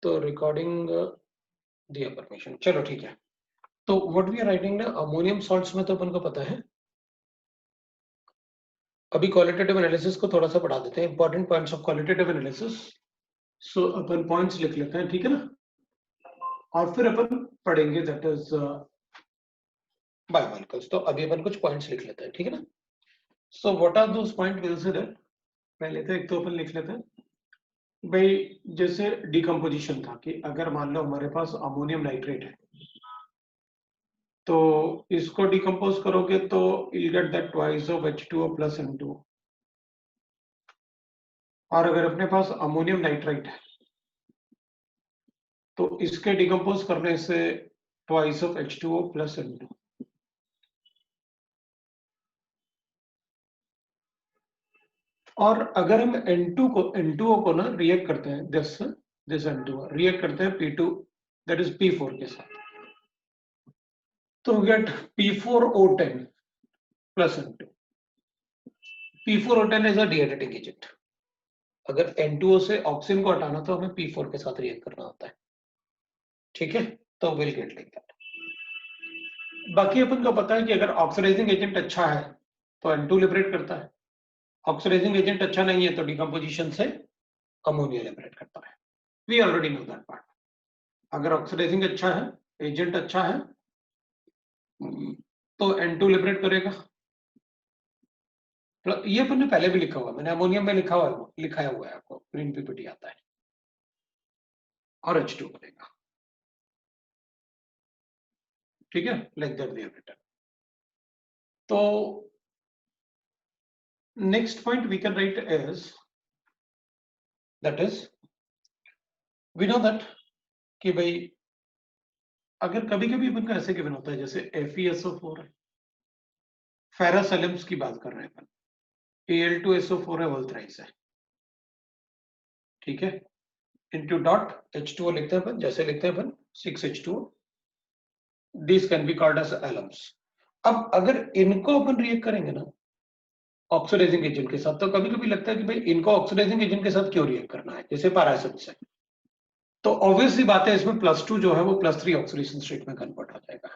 तो रिकॉर्डिंग दिया परमिशन, चलो ठीक है। तो व्हाट वी आर राइटिंग ना, अमोनियम सॉल्ट्स में तो अपन को पता है। अभी क्वालिटेटिव एनालिसिस को थोड़ा सा पढ़ा देते हैं, important points of qualitative analysis. So upon points लिख लेते हैं, ठीक है ना, और फिर अपन पढ़ेंगे दैट इज बायोमोलिक्यूल्स। तो अभी अपन कुछ पॉइंट्स लिख लेते हैं, ठीक है ना। So what are those point will say that, पहले तो एक तो अपन लिख लेते हैं भाई, जैसे डिकम्पोजिशन था कि अगर मान लो हमारे पास अमोनियम नाइट्रेट है, तो इसको डिकम्पोज करोगे तो you'll get that twice of H2O plus N2O। और अगर अपने पास अमोनियम नाइट्राइट है तो इसके डिकम्पोज करने से twice of H2O plus N2। और अगर हम N2O को ना रिएक्ट करते हैं, दिस N2O रिएक्ट करते हैं P2 दैट इज P4 के साथ, तो get P4O10 plus N2। P4O10 is a डिएडेटिक एजेंट। अगर N2O से ऑक्सीजन को हटाना तो हमें P4 के साथ रिएक्ट करना होता है, ठीक है। तो विल गेट लाइक दैट। बाकी अपन को पता है कि अगर ऑक्सीडाइजिंग एजेंट अच्छा है तो N2 लिबरेट करता है, ऑक्सीडाइजिंग एजेंट अच्छा नहीं है तो डिकम्पोजिशन से अमोनिया लिबरेट करता है। We already know that part. अगर ऑक्सीडाइजिंग अच्छा है, एजेंट अच्छा है, तो N2 लिबरेट करेगा। ये अपन ने पहले भी लिखा हुआ, मैंने अमोनियम में लिखाया हुआ है, आपको ग्रीन पीपीटी आता है, और H2 बनेगा, ठीक है, like that we have written. तो next point we can write is that is we know that कि भाई अगर कभी कभी अपन का ऐसे गिवन होता है, जैसे FeSO4 है, फेरस एलिम्स की बात कर रहे हैं अपन, Al2SO4 है, होल थ्राइस है, ठीक है, इनटू डॉट H2O लिखते हैं अपन, जैसे लिखते हैं अपन 6H2O, this can be called as alums. अब अगर इनको अपन रिएक्ट करेंगे ना ऑक्सीडाइजिंग एजेंट के साथ, तो कभी कभी लगता है कि भाई इनको ऑक्सीडाइजिंग एजेंट के साथ क्यों रिएक्ट करना है, जैसे पैरासिट्स है, तो ऑब्वियसली बात है इसमें +2 जो है वो +3 ऑक्सीडेशन स्टेट में कन्वर्ट हो जाएगा।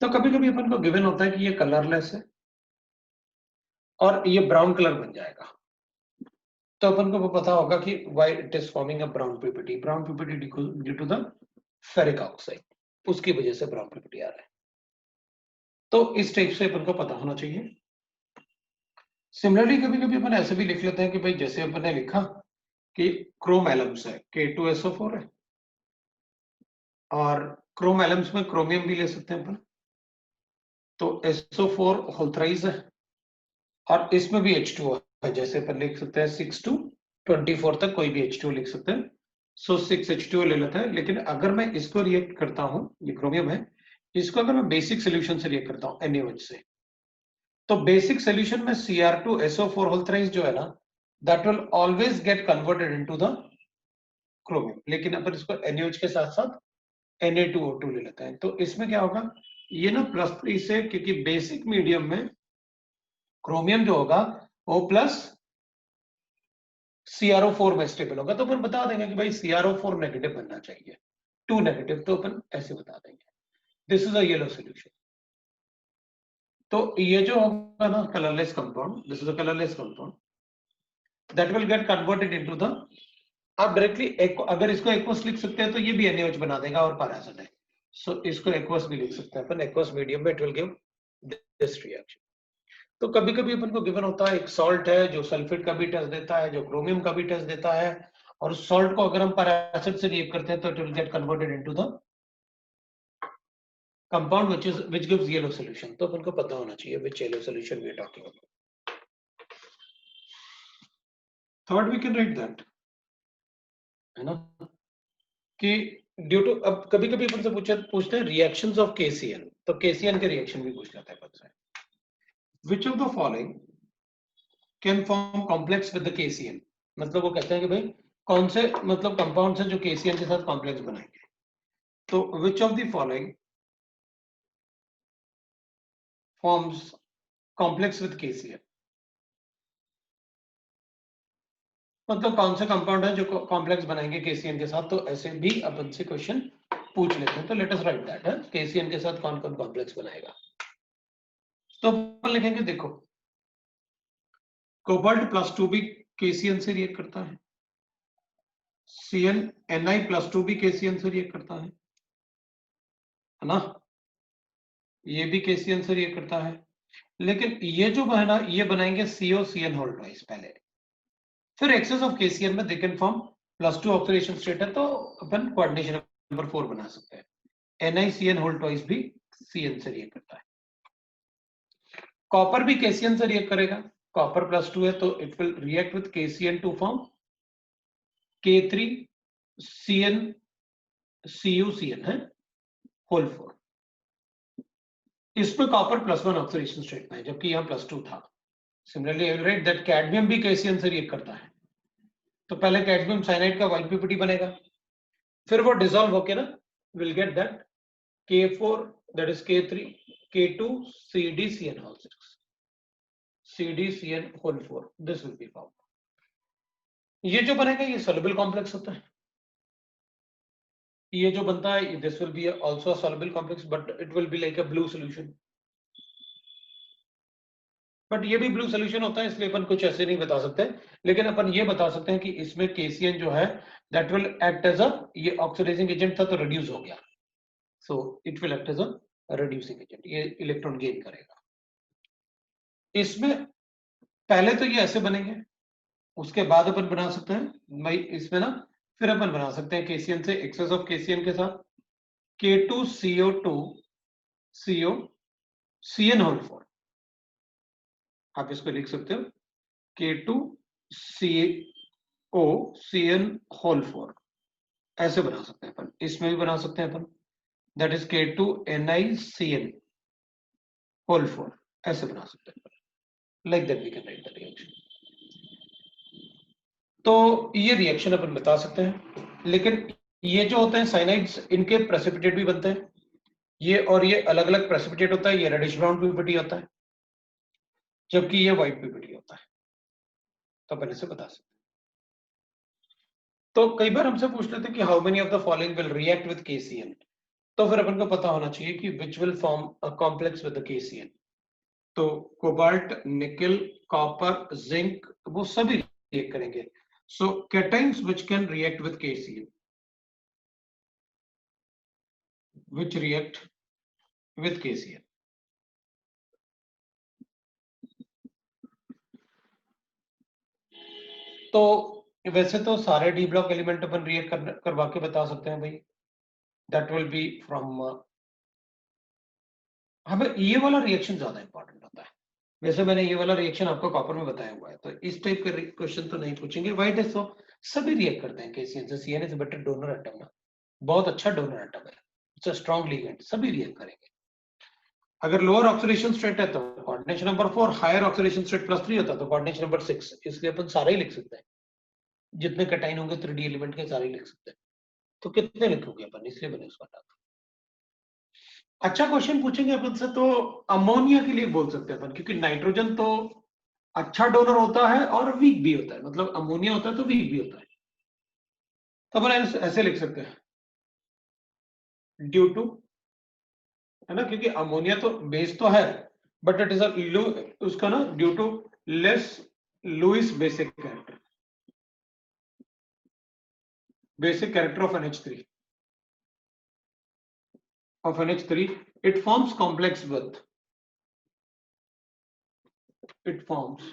तो कभी कभी अपन को गिवन होता है कि ये कलरलेस है और ये ब्राउन कलर बन जाएगा, तो अपन को पता होगा कि why it is forming a brown ppt, brown ppt due to the ferric oxide, उसकी वजह से ब्राउन पीपीटी आ रहा है। तो इस टाइप से अपन को पता होना चाहिए। सिमिलरली कभी कभी अपन ऐसे भी लिख लेते हैं कि भाई जैसे अपन ने लिखा कि क्रोम एलम्स है, K2SO4 है, और क्रोम एलम्स में क्रोमियम भी ले सकते हैं अपन, तो SO4 होल थ्राइस है, और इसमें भी H2O है, जैसे अपन लिख सकते हैं 6 to 24 तक कोई भी H2O लिख सकते हैं, सो 6H2O ले लेते हैं। लेकिन अगर मैं इसको रिएक्ट करता हूं, ये क्रोमियम है, इसको अगर मैं बेसिक सोल्यूशन से रिएक्ट करता हूं NaOH से, तो बेसिक सोल्यूशन में Cr2SO4 होल थ्राइस जो है ना, that will always get converted into the chromium, लेकिन अपन इसको NaOH के साथ साथ Na2O2 ले लेते हैं। तो इसमें क्या होगा, ये ना +3 से, क्योंकि बेसिक मीडियम में क्रोमियम जो होगा वो प्लस CrO4 में स्टेबल होगा, तो अपन बता देंगे कि भाई CrO4 नेगेटिव बनना चाहिए, 2 नेगेटिव, तो अपन ऐसे बता देंगे this is a yellow solution. तो ये जो होगा ना colourless compound, this is a colourless compound that will get converted into the, आप डायरेक्टली अगर इसको एक्वस लिख सकते हैं तो ये भी NaOH बना देगा और पैरासिट है, सो इसको एक्वस भी लिख सकते हैं अपन, एक्वस मीडियम में it will give this reaction. तो कभी कभी अपन को गिवन होता है एक सॉल्ट है जो सल्फेट का भी टेस्ट देता है, जो क्रोमियम का भी टेस्ट देता है, और सॉल्ट को अगर हम पैरासिट से रिएक्ट करते हैं तो it will get converted into the compound which gives yellow solution। तो अपन को पता होना चाहिए which yellow solution we are talking about। Third we can write that, है ना, कि ड्यू टू, अब कभी कभी अपन से पूछते हैं रिएक्शंस ऑफ KCl, तो KCl के रिएक्शन भी पूछ लेता है अपन से, which of the following can form complex with the KCl, मतलब वो कहते हैं कि भाई कौन से मतलब कंपाउंड है जो KCl के साथ कॉम्प्लेक्स बनाएंगे, तो which of the following forms complex with KCl। मतलब कौन से कंपाउंड है जो कॉम्प्लेक्स बनाएंगे KCN के साथ, तो ऐसे भी अपन से क्वेश्चन पूछ लेते हैं। तो लेट अस राइट दैट है, KCN के साथ कौन कौन कॉम्प्लेक्स बनाएगा। तो अपन लिखेंगे, देखो कोबाल्ट +2 भी KCN से रिएक्ट करता है, CnNi+2 भी KCN से रिएक्ट करता है ना, ये भी KCN से रिएक्ट करता है। लेकिन ये जो है ना, ये बनाएंगे COCN होल ट्वाइस पहले, फिर एक्सेस ऑफ KCN में they can form +2 oxidation state है, तो अपन कोऑर्डिनेशन नंबर 4 बना सकते हैं। NiCN होल ट्वाइस भी CN से रिएक्ट करता है। कॉपर भी KCN से रिएक्ट करेगा, कॉपर +2 है तो it will react with KCN to form K3CN CuCN है होल 4। इसमें कॉपर +1 ऑक्सीडेशन स्टेट में है, जबकि यहाँ +2 था। Similarly I will write that cadmium भी KCN से रिएक्ट करता है, तो पहले कैडमियम साइनाइड का वाइट पीपीटी बनेगा, फिर वो डिसॉल्व होके ना will get that K4 that is K3 K2 CdCN whole 6 CdCN whole 4 this will be formed। ये जो बनेगा ये soluble complex होता है, ये जो बनता है this will be also a soluble complex but it will be like a blue solution। But ये भी ब्लू सोल्यूशन होता है, इसलिए अपन कुछ ऐसे नहीं बता सकते, लेकिन अपन ये बता सकते हैं कि इसमें KCN जो है that will act as a, ये ऑक्सीडाइजिंग एजेंट था तो रिड्यूस हो गया, so it will act as a reducing agent, ये इलेक्ट्रॉन गेन करेगा। इसमें पहले तो ये ऐसे बनेंगे, उसके बाद अपन बना सकते हैं भाई इसमें ना, फिर अपन बना सकते हैं KCN से एक्सेस ऑफ KCN के साथ K2CO2 CO CN होल 4, आप इसको लिख सकते हो K2CO CN होल 4, ऐसे बना सकते हैं अपन। इसमें भी बना सकते हैं अपन, दैट इज K2NiCN होल 4, ऐसे बना सकते हैं, like that we can write the reaction. तो ये रिएक्शन अपन बता सकते हैं, लेकिन ये जो होते हैं साइनाइड्स, इनके प्रेसिपिटेट भी बनते हैं, ये और ये अलग अलग प्रेसिपिटेट होता है, ये रेडिश ब्राउन पीपीटी होता है जबकि ये व्हाइट पीपीटी होता है, तो अपन इसे बता सकते हैं। तो कई बार हमसे पूछ लेते हैं कि how many of the following will react with KCN, तो फिर अपन को पता होना चाहिए कि which will form a complex with the KCN। तो कोबाल्ट, निकल, कॉपर, जिंक वो सभी रिएक्ट करेंगे। So cations which can react with KCN, which react with KCN। तो वैसे तो सारे डी ब्लॉक एलिमेंट अपन रिएक्ट करवा के बता सकते हैं भाई, दैट विल बी फ्रॉम, हमें ये वाला रिएक्शन ज्यादा इंपॉर्टेंट होता है। वैसे मैंने ये वाला रिएक्शन आपको कॉपर में बताया हुआ है, तो इस टाइप के क्वेश्चन तो नहीं पूछेंगे। व्हाइट है तो सभी रिएक्ट करते हैं KCN से, CN is better donor atom ना, बहुत अच्छा डोनर एटम है, इट्स अ स्ट्रांग लिगेंड, सभी रिएक्ट करेंगे। अगर लोअर ऑक्सीडेशन स्टेट है तो coordination number 4, higher oxidation state +3 होता है तो कोऑर्डिनेशन नंबर 6, इसलिए अपन सारे ही लिख सकते हैं, जितने कैटाइन होंगे 3D एलिमेंट के सारे ही लिख सकते हैं। तो कितने लिखोगे अपन, इसलिए मैंने उसका डाला। अच्छा क्वेश्चन पूछेंगे अपन से तो अमोनिया के लिए बोल सकते हैं अपन, क्योंकि नाइट्रोजन तो अच्छा डोनर होता है और वीक भी होता है, मतलब अमोनिया होता है तो वीक भी होता है, तो अपन ऐसे लिख सकते हैं ड्यू टू, है ना, क्योंकि अमोनिया तो बेस तो है बट इट इज उसका ना due to less Lewis basic character of NH3 it forms complex with, it forms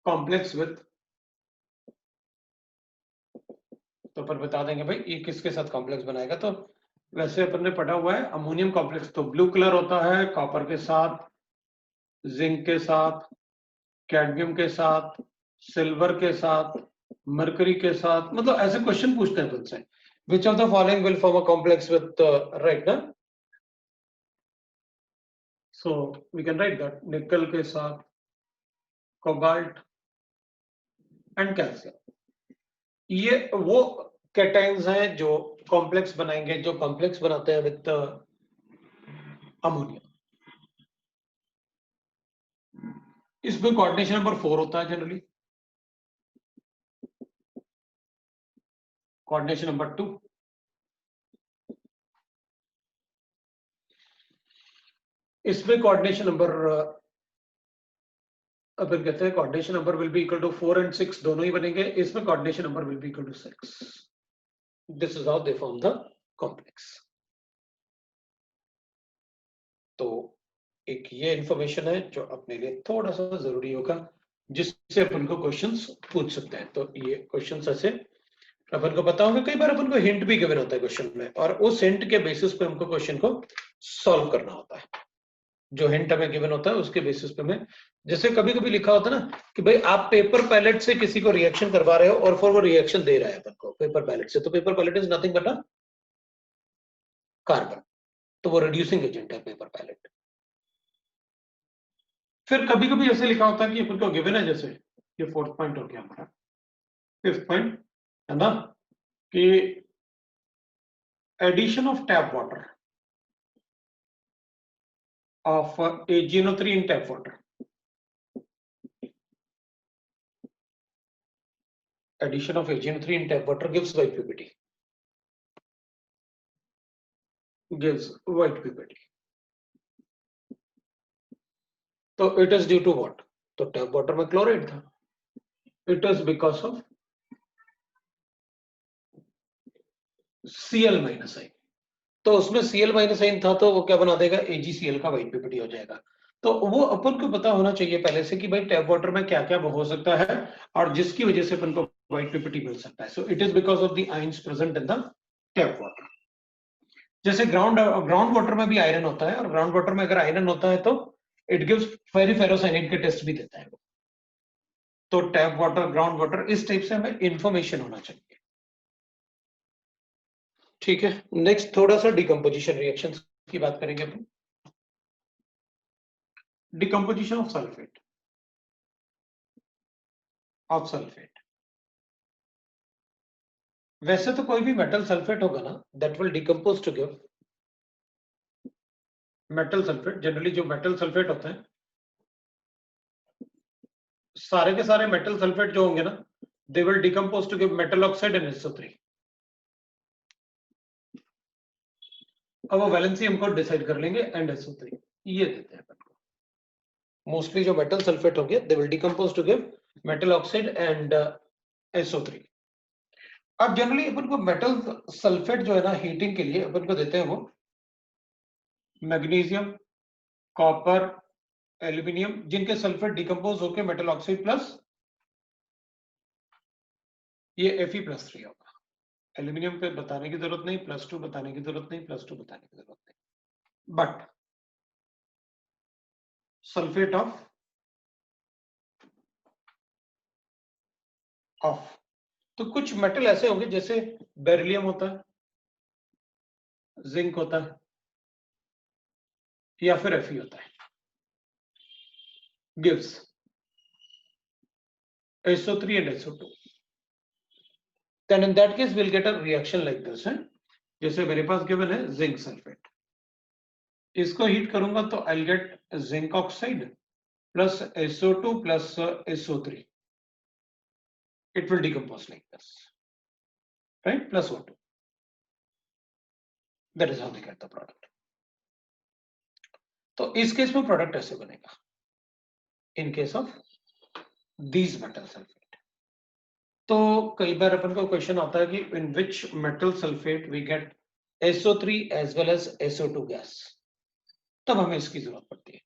complex with, तो अपन बता देंगे भाई ये किसके साथ कॉम्प्लेक्स बनाएगा। तो वैसे अपन ने पढ़ा हुआ है अमोनियम कॉम्प्लेक्स तो ब्लू कलर होता है, कॉपर के साथ, जिंक के साथ, कैडमियम के साथ, सिल्वर के साथ, मरकरी के साथ, मतलब ऐसे क्वेश्चन पूछते हैं तुमसे, which of the following will form a complex with, right ना, so we can write that nickel के साथ, कोबाल्ट एंड कैल्शियम, ये वो कैटाइन्स हैं जो कॉम्प्लेक्स बनाएंगे, जो कॉम्प्लेक्स बनाते हैं विद अमोनिया। इसमें कोऑर्डिनेशन नंबर 4 होता है जनरली, कोऑर्डिनेशन नंबर 2, इसमें कोऑर्डिनेशन नंबर अपन कहते हैं coordination number will be equal to 4 and 6 दोनों ही बनेंगे, इसमें coordination number will be equal to 6. This is how they form the complex. तो एक ये इंफॉर्मेशन है जो अपने लिए थोड़ा सा जरूरी होगा, जिससे अपन को क्वेश्चंस पूछ सकते हैं. तो ये क्वेश्चंस ऐसे अपन को पता होगा, कई बार अपन को हिंट भी गिवन होता है क्वेश्चन में, और उस हिंट के बेसिस पे हमको क्वेश्चन को सॉल्व करना होता है. जो हिंट हमें गिवन होता है उसके बेसिस पे में, जैसे कभी कभी लिखा होता है ना कि भाई आप पेपर पैलेट से किसी को रिएक्शन करवा रहे हो और फिर वो रिएक्शन दे रहा है अपन को पेपर पैलेट से, तो paper pellet is nothing but a carbon, तो वो रिड्यूसिंग एजेंट है पेपर पैलेट. फिर कभी कभी ऐसे लिखा होता है कि अपन को गिवन है, जैसे ये 4th पॉइंट हो गया हमारा. 5th पॉइंट है ना कि addition of tap water of AgNO3 in tap water. Addition of AgNO3 in tap water gives white PPT. Gives white PPT. So it is due to what? तो tap water में chloride था. It is because of Cl minus I. तो उसमें Cl minus I था, तो वो क्या बना देगा, AgCl का white PPT हो जाएगा. तो वो अपन को पता होना चाहिए पहले से कि भाई टैप वाटर में क्या क्या हो सकता है और जिसकी वजह से अपन को व्हाइट पीपीटी मिल सकता है. So it is because of the ions present in the tap water. जैसे ग्राउंड वाटर में भी आयरन होता है, और ग्राउंड वाटर में अगर आयरन होता है तो इट गिव्स फेरिफेरोसाइनाइड के टेस्ट भी देता है वो. तो टैप वाटर, ग्राउंड वाटर, इस टाइप से हमें इंफॉर्मेशन होना चाहिए. ठीक है, नेक्स्ट थोड़ा सा डिकम्पोजिशन रिएक्शंस की बात करेंगे अपन. Decomposition of sulphate. वैसे तो कोई भी मेटल सल्फेट होगा ना, that will decompose to give metal sulphate. Generally जो मेटल सल्फेट होते हैं, सारे के सारे मेटल सल्फेट जो होंगे ना, they will decompose to give metal oxide and SO3. अब वो वैलेंसी हमको डिसाइड कर लेंगे, एंड SO3 ये देते हैं अपन को. मोस्टली जो मेटल सल्फेट होंगे they will decompose to give metal oxide and SO3. अब जनरली अपन को मेटल सल्फेट जो है ना, हीटिंग के लिए अपन को देते हैं वो मैग्नीशियम, कॉपर, एल्यूमिनियम, जिनके सल्फेट डिकम्पोज होकर मेटल ऑक्साइड प्लस ये Fe+3 होगा. एल्यूमिनियम पे बताने की जरूरत नहीं, +2 बताने की जरूरत नहीं, +2 बताने की जरूरत नहीं. बट सल्फेट ऑफ तो कुछ मेटल ऐसे होंगे जैसे बेरिलियम होता है, जिंक होता है, या फिर Fe होता है, gives SO3 and SO2. Then in that case we'll get a reaction like this है. जैसे मेरे पास गिवन है जिंक सल्फेट, इसको हीट करूंगा तो I'll get zinc oxide plus SO2 plus SO3. It will decompose like this, right? Plus O2. That is how they get the product. तो इस case में प्रोडक्ट ऐसे बनेगा in case of these metal sulphate. तो कई बार अपन को क्वेश्चन आता है कि in which metal sulphate we get SO3 as well as SO2 gas, तब हमें इसकी जरूरत पड़ती है.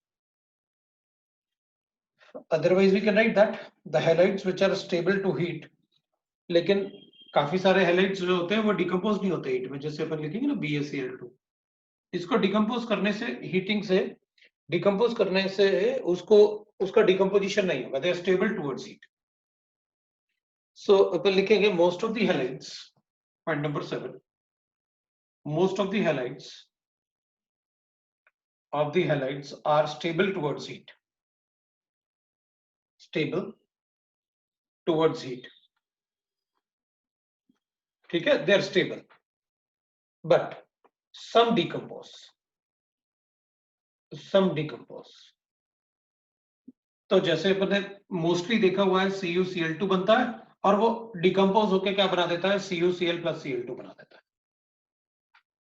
Otherwise we can write that the halides which are stable to heat, लेकिन काफी सारे हैलाइड्स जो होते हैं वो डिकम्पोज नहीं होते हीट में. जैसे अपन लिखेंगे ना BaCl2, इसको डिकम्पोज करने से, हीटिंग से डिकम्पोज करने से उसका डिकम्पोजिशन नहीं होगा, they are stable towards heat. So अपन लिखेंगे most of the halides, point number 7, most of the halides are stable towards heat. Stable towards heat, ठीक है, they are stable, but some decompose. तो जैसे अपन ने मोस्टली देखा हुआ है CuCl2 बनता है और वो डिकम्पोज होकर क्या बना देता है, CuCl प्लस Cl2 बना देता है।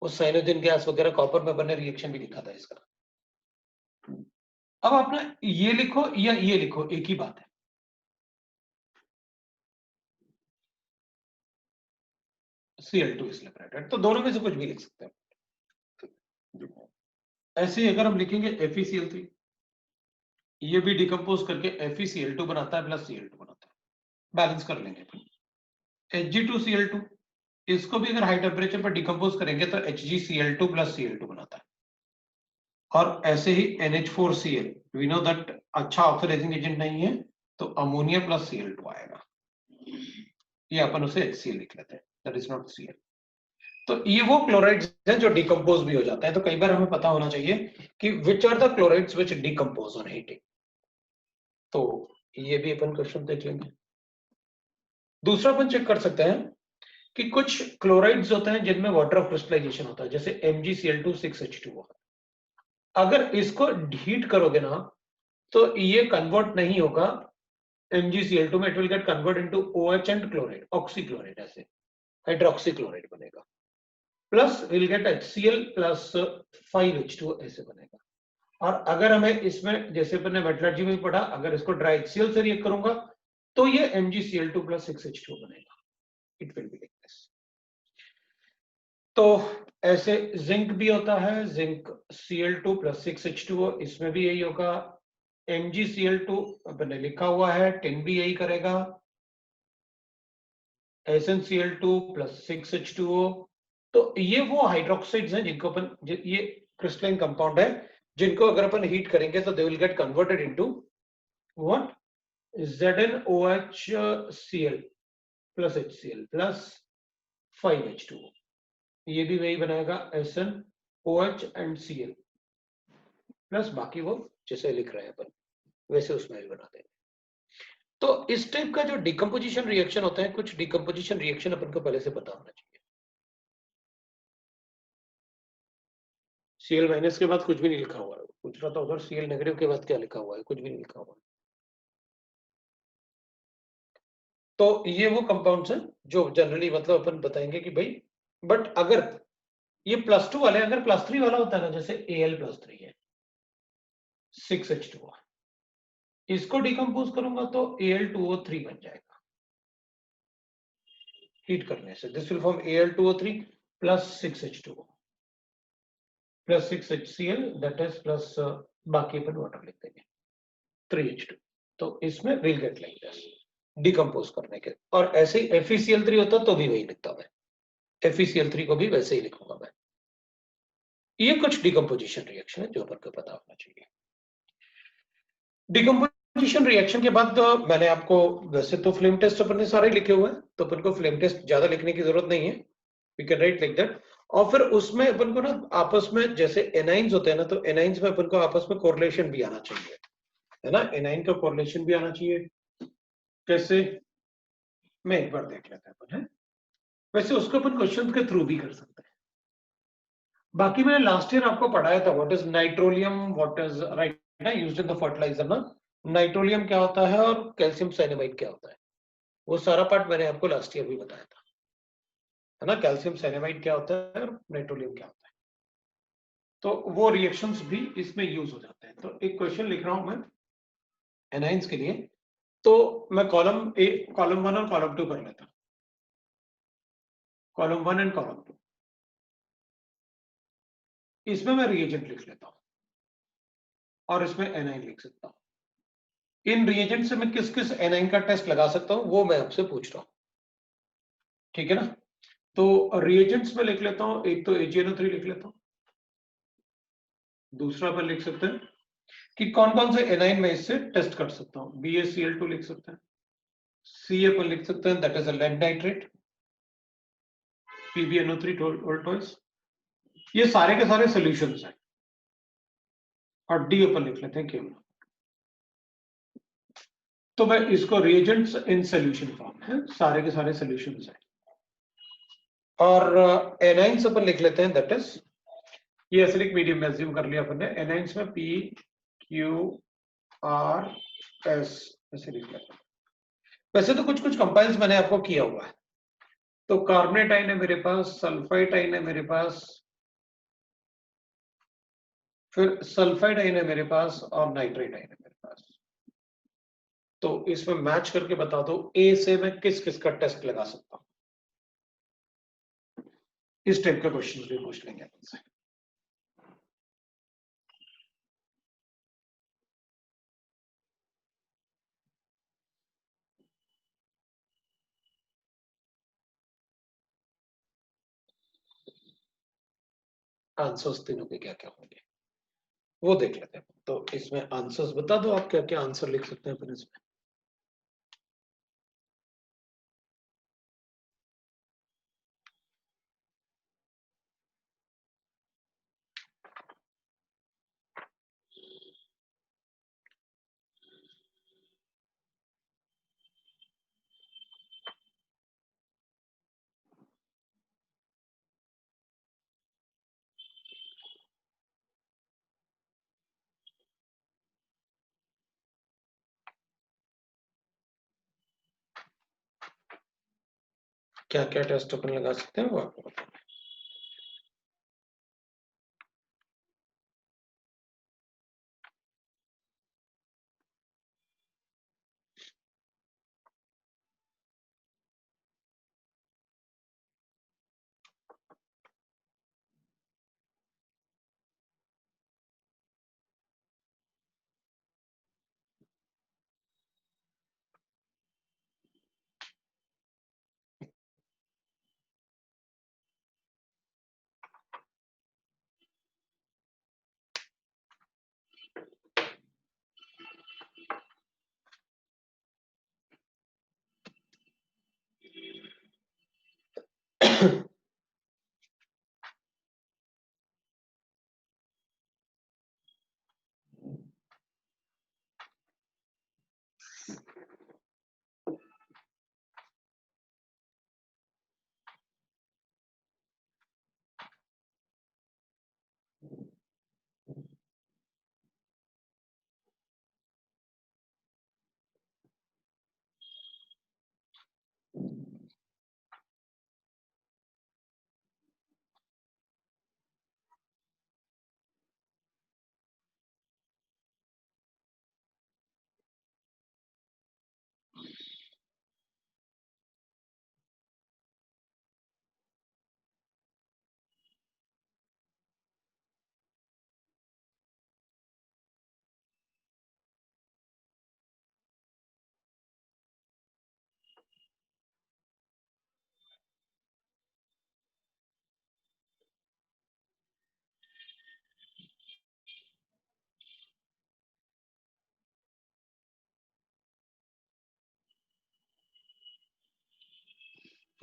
उस साइनोजिन गैस वगैरह कॉपर में बने रिएक्शन भी लिखा था इसका। अब आप ना ये लिखो या ये लिखो, एक ही बात है। Cl2 इज लिबरेटेड, तो दोनों में से कुछ भी लिख सकते हैं। ऐसे ही अगर हम लिखेंगे FeCl3, ये भी डिकम्पोज करके FeCl2 बनाता है प्लस Cl2 बनाता है, बैलेंस कर लेंगे। Hg2Cl2, इसको भी अगर हाई टेम्परेचर पर डिकम्पोज करेंगे तो HgCl2 प्लस Cl2 बनाता है। और ऐसे ही NH4Cl, वी नो दैट अच्छा ऑक्सीडाइजिंग एजेंट नहीं है, तो अमोनिया प्लस Cl2 आएगा, ये अपन उसे HCl लिख लेते हैं, दैट इज नॉट Cl। तो ये वो क्लोराइड्स हैं जो डिकम्पोज भी हो जाते हैं। तो कई बार हमें पता होना चाहिए कि which are the chlorides which decompose on heating. तो ये भी अपन क्वेश्चन देख लेंगे। दूसरा अपन चेक कर सकते हैं कि कुछ क्लोराइड्स होते हैं जिनमें वाटर ऑफ क्रिस्टलाइजेशन होता है, जैसे MgCl2 अगर इसको हीट करोगे ना तो ये कन्वर्ट नहीं होगा MgCl2 में, it will get convert into OH and chloride, oxychloride, ऐसे हाइड्रोक्सी क्लोराइड बनेगा, plus will get HCl plus 5H2 ऐसे बनेगा। और अगर हमें इसमें, जैसे अपन ने मेटलर्जी में पढ़ा, अगर इसको ड्राई HCl से रिएक्ट करूंगा तो ये MgCl2 प्लस 6H2 बनेगा, it will be like this. तो ऐसे जिंक भी होता है, जिंक Cl2 प्लस 6H2O, इसमें भी यही होगा। MgCl2 अपने लिखा हुआ है, टिन भी यही करेगा, SnCl2 प्लस 6H2O। तो ये वो हाइड्रोक्साइड्स हैं जिनको अपन, ये क्रिस्टलाइन कंपाउंड है जिनको अगर अपन हीट करेंगे तो they will get converted into what, ZnOHCl plus HCl plus 5H2O। ये भी वही बनाएगा, SnOH एंड Cl प्लस बाकी वो जैसे लिख रहे हैं अपन वैसे उसमें भी बना देंगे। तो इस टाइप का जो डिकम्पोजिशन रिएक्शन होता है, कुछ डिकम्पोजिशन रिएक्शन अपन को पहले से पता होना चाहिए। Cl माइनस के बाद कुछ भी नहीं लिखा हुआ है, पूछ रहा था उधर Cl नेगेटिव के बाद क्या लिखा हुआ है, कुछ भी नहीं लिखा हुआ है। तो ये वो कंपाउंड्स हैं जो जनरली मतलब अपन बताएंगे कि भाई, बट अगर ये +2 वाले, अगर +3 वाला होता है ना, जैसे Al+3 है 6H2O, इसको डिकम्पोज करूंगा तो Al2O3 बन जाएगा हीट करने से। This will form Al2O3 plus 6H2O plus 6HCl, that is plus बाकी अपन वाटर लिख देंगे 3H2। तो इसमें will get like this decompose करने के। और ऐसे ही FeCl3 होता तो भी वही लिखता मैं, FeCl3 को भी वैसे ही लिखूंगा मैं। ये कुछ डिकम्पोजिशन रिएक्शन है जो अपन को पता होना चाहिए। डिकम्पोजिशन रिएक्शन के बाद मैंने आपको, वैसे तो फ्लेम टेस्ट अपन ने सारे लिखे हुए हैं, तो अपन को फ्लेम टेस्ट ज्यादा लिखने की जरूरत नहीं है, we can write like that. और फिर उसमें अपन को ना आपस में, जैसे एनाइंस होते हैं ना, तो एनाइंस में अपन को आपस में कोरिलेशन भी आना चाहिए, है ना, एनाइन का कोरिलेशन भी आना चाहिए। कैसे, मैं एक बार देख लेते हैं अपन, है वैसे उसको अपन क्वेश्चन के थ्रू भी कर सकते हैं। बाकी मैंने लास्ट ईयर आपको पढ़ाया था what is नाइट्रोलियम, what is right ना यूज्ड इन द फर्टिलाइजर ना, नाइट्रोलियम क्या होता है और कैल्शियम साइनामाइड क्या होता है, वो सारा पार्ट मैंने आपको लास्ट ईयर भी बताया था, है ना, कैल्शियम साइनामाइड क्या होता है और नाइट्रोलियम क्या होता है। तो वो रिएक्शंस भी इसमें यूज हो जाते हैं। तो एक क्वेश्चन लिख रहा हूं मैं एनाइंस के लिए, तो मैं कॉलम ए, कॉलम 1 और कॉलम 2 कर लेता हूं, कॉलम 1 एंड कॉलम 2। इसमें मैं रिएजेंट लिख लेता हूं और इसमें एनाइन लिख सकता हूं। इन रिएजेंट से मैं किस किस एनाइन का टेस्ट लगा सकता हूं वो मैं आपसे पूछ रहा हूं, ठीक है ना। तो रिएजेंट्स में लिख लेता हूं, एक तो AgNO3 लिख लेता हूं, दूसरा पर लिख सकते हैं कि कौन कौन से एनाइन में इससे टेस्ट कर सकता हूं। BaCl2 लिख सकते हैं, Ca पर लिख सकते हैं, that is a lead nitrate, PbNO3 टोल्टोइस, ये सारे के सारे सॉल्यूशंस हैं। और D पर लिख लेते हैं केवल। तो मैं इसको रिएजेंट्स इन सॉल्यूशन फॉर्म है, सारे के सारे सॉल्यूशंस हैं। और एनाइंस अपन लिख लेते हैं, दैट इज, ये एसिडिक मीडियम में अज्यूम कर लिया अपन ने। एनाइंस में PQRS ऐसे लिख लेते हैं। वैसे तो कुछ कुछ कंपाइल्स मैंने आपको किया हुआ है। तो कार्बोनेट आयन है मेरे पास, सल्फाइड आयन है मेरे पास, फिर सल्फाइड आयन है मेरे पास और नाइट्रेट आयन है मेरे पास। तो इसमें मैच करके बता दो ए से मैं किस किस का टेस्ट लगा सकता हूं। इस टाइप का क्वेश्चन भी पूछ लेंगे आपसे। आंसर्स तीनों के क्या क्या होंगे वो देख लेते हैं। तो इसमें आंसर्स बता दो, आप क्या क्या आंसर लिख सकते हैं फिर इसमें। क्या क्या टेस्ट अपन लगा सकते हैं वो आपको बताओ।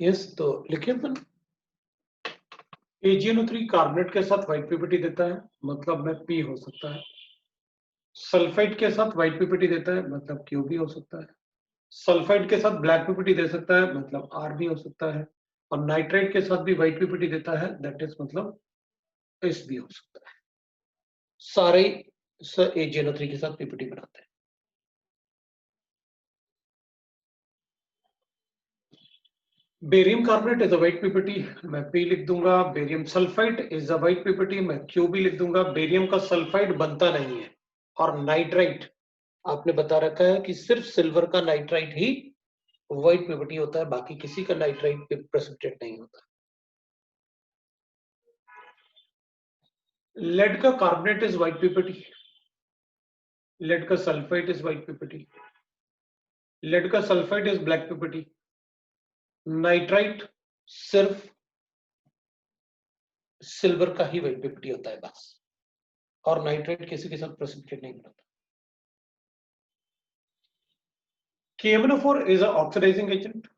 यस, तो लिखिए अपन। AgNO3 कार्बोनेट के साथ व्हाइट पीपीटी देता है, मतलब में P हो सकता है। सल्फाइड के साथ व्हाइट पीपीटी देता है, मतलब Q भी हो सकता है। सल्फाइड के साथ ब्लैक पीपीटी दे सकता है, मतलब R भी हो सकता है। और नाइट्राइट के साथ भी व्हाइट पीपीटी देता है, दैट इज मतलब S भी हो सकता है। सारे AgNO3 के साथ पीपीटी बनाते हैं। Barium carbonate is a white PPT, मैं P लिख दूंगा। Barium sulphide is a white PPT, मैं Q भी लिख दूंगा। बेरियम का सल्फाइड बनता नहीं है। और नाइट्राइट आपने बता रखा है कि सिर्फ सिल्वर का नाइट्राइट ही व्हाइट पीपीटी होता है, बाकी किसी का नाइट्राइट प्रेसिपिटेट नहीं होता। लेड का carbonate is white PPT, lead का sulphide is white PPT, lead का sulphide is black PPT. Nitrite सिर्फ सिल्वर का ही व्हाइट पीपीटी होता है बस, और नाइट्राइट किसी के साथ प्रेसिपिटेट नहीं बनता। KMnO4 is a oxidising agent,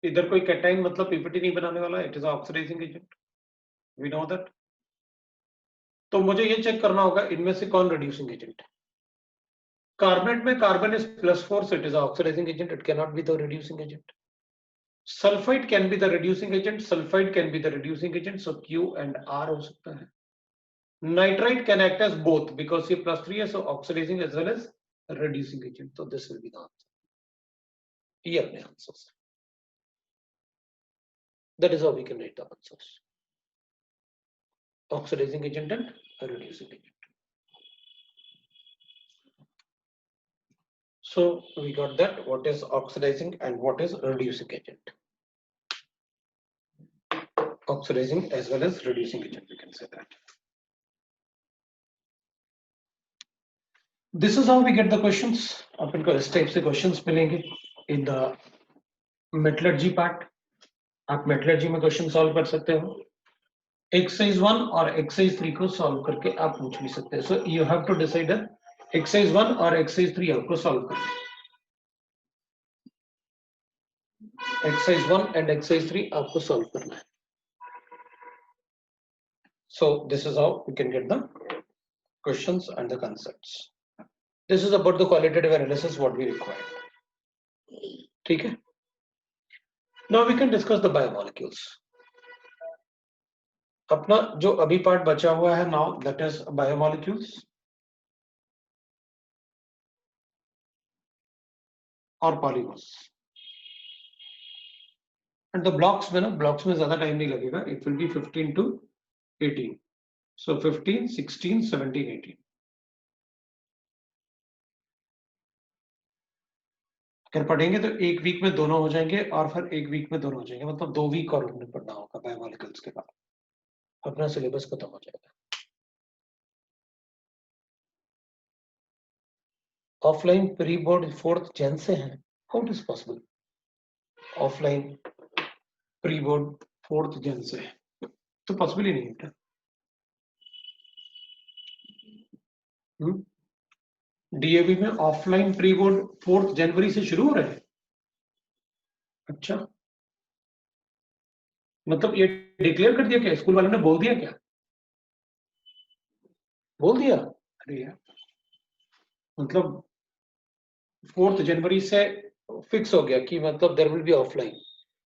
इधर कोई कैटाइन मतलब पीपीटी नहीं बनाने वाला, it is oxidising agent, we know that. तो मुझे ये चेक करना होगा इनमें से कौन रिड्यूसिंग एजेंट है। कार्बोनेट में carbon is +4, so it is oxidizing agent, it cannot be the reducing agent. Sulfide can be the reducing agent, sulfide can be the reducing agent, so Q and R हो सकता है। Nitrite can act as both because ये +3 है, so oxidizing as well as reducing agent, so this will be the answer. ये अपने answers. That is how we can write the answers. Oxidizing agent and reducing agent. So we got that what is oxidizing and what is reducing agent. Oxidizing as well as reducing agent, we can say that. This is how we get the questions. अपन को इस type से questions मिलेंगे in the metallurgy part. आप metallurgy में question solve कर सकते हो. Exercise 1 और exercise 3 को solve करके आप पूछ भी सकते हैं. So you have to decide exercise 1 और exercise 3 आपको solve करना है. Exercise 1 and exercise 3 आपको solve करना है. So this is how we can get the questions and the concepts. This is about the qualitative analysis what we require. ठीक है? Now we can discuss the biomolecules. अपना जो अभी part बचा हुआ है now that is biomolecules और polymers. And the blocks में ना blocks में ज्यादा टाइम नहीं लगेगा. It will be 15 to 18. So 15, 16, 17, 18. अगर पढ़ेंगे तो एक वीक में दोनों हो जाएंगे और फिर एक वीक में दोनों हो जाएंगे. मतलब 2 वीक और हमने पढ़ना होगा बायोमोलिक्यूल्स के बाद. अपना सिलेबस खत्म हो जाएगा. ऑफलाइन प्री बोर्ड 4th जन से है. How it is possible? Offline pre board 4th जन से है तो पॉसिबल ही नहीं है. डीएवी में ऑफलाइन प्री बोर्ड 4th जनवरी से शुरू हो रहे हैं. अच्छा, मतलब ये डिक्लेयर कर दिया क्या? स्कूल वालों ने बोल दिया क्या? बोल दिया? अरे यार, मतलब 4th जनवरी से फिक्स हो गया कि मतलब there will be offline.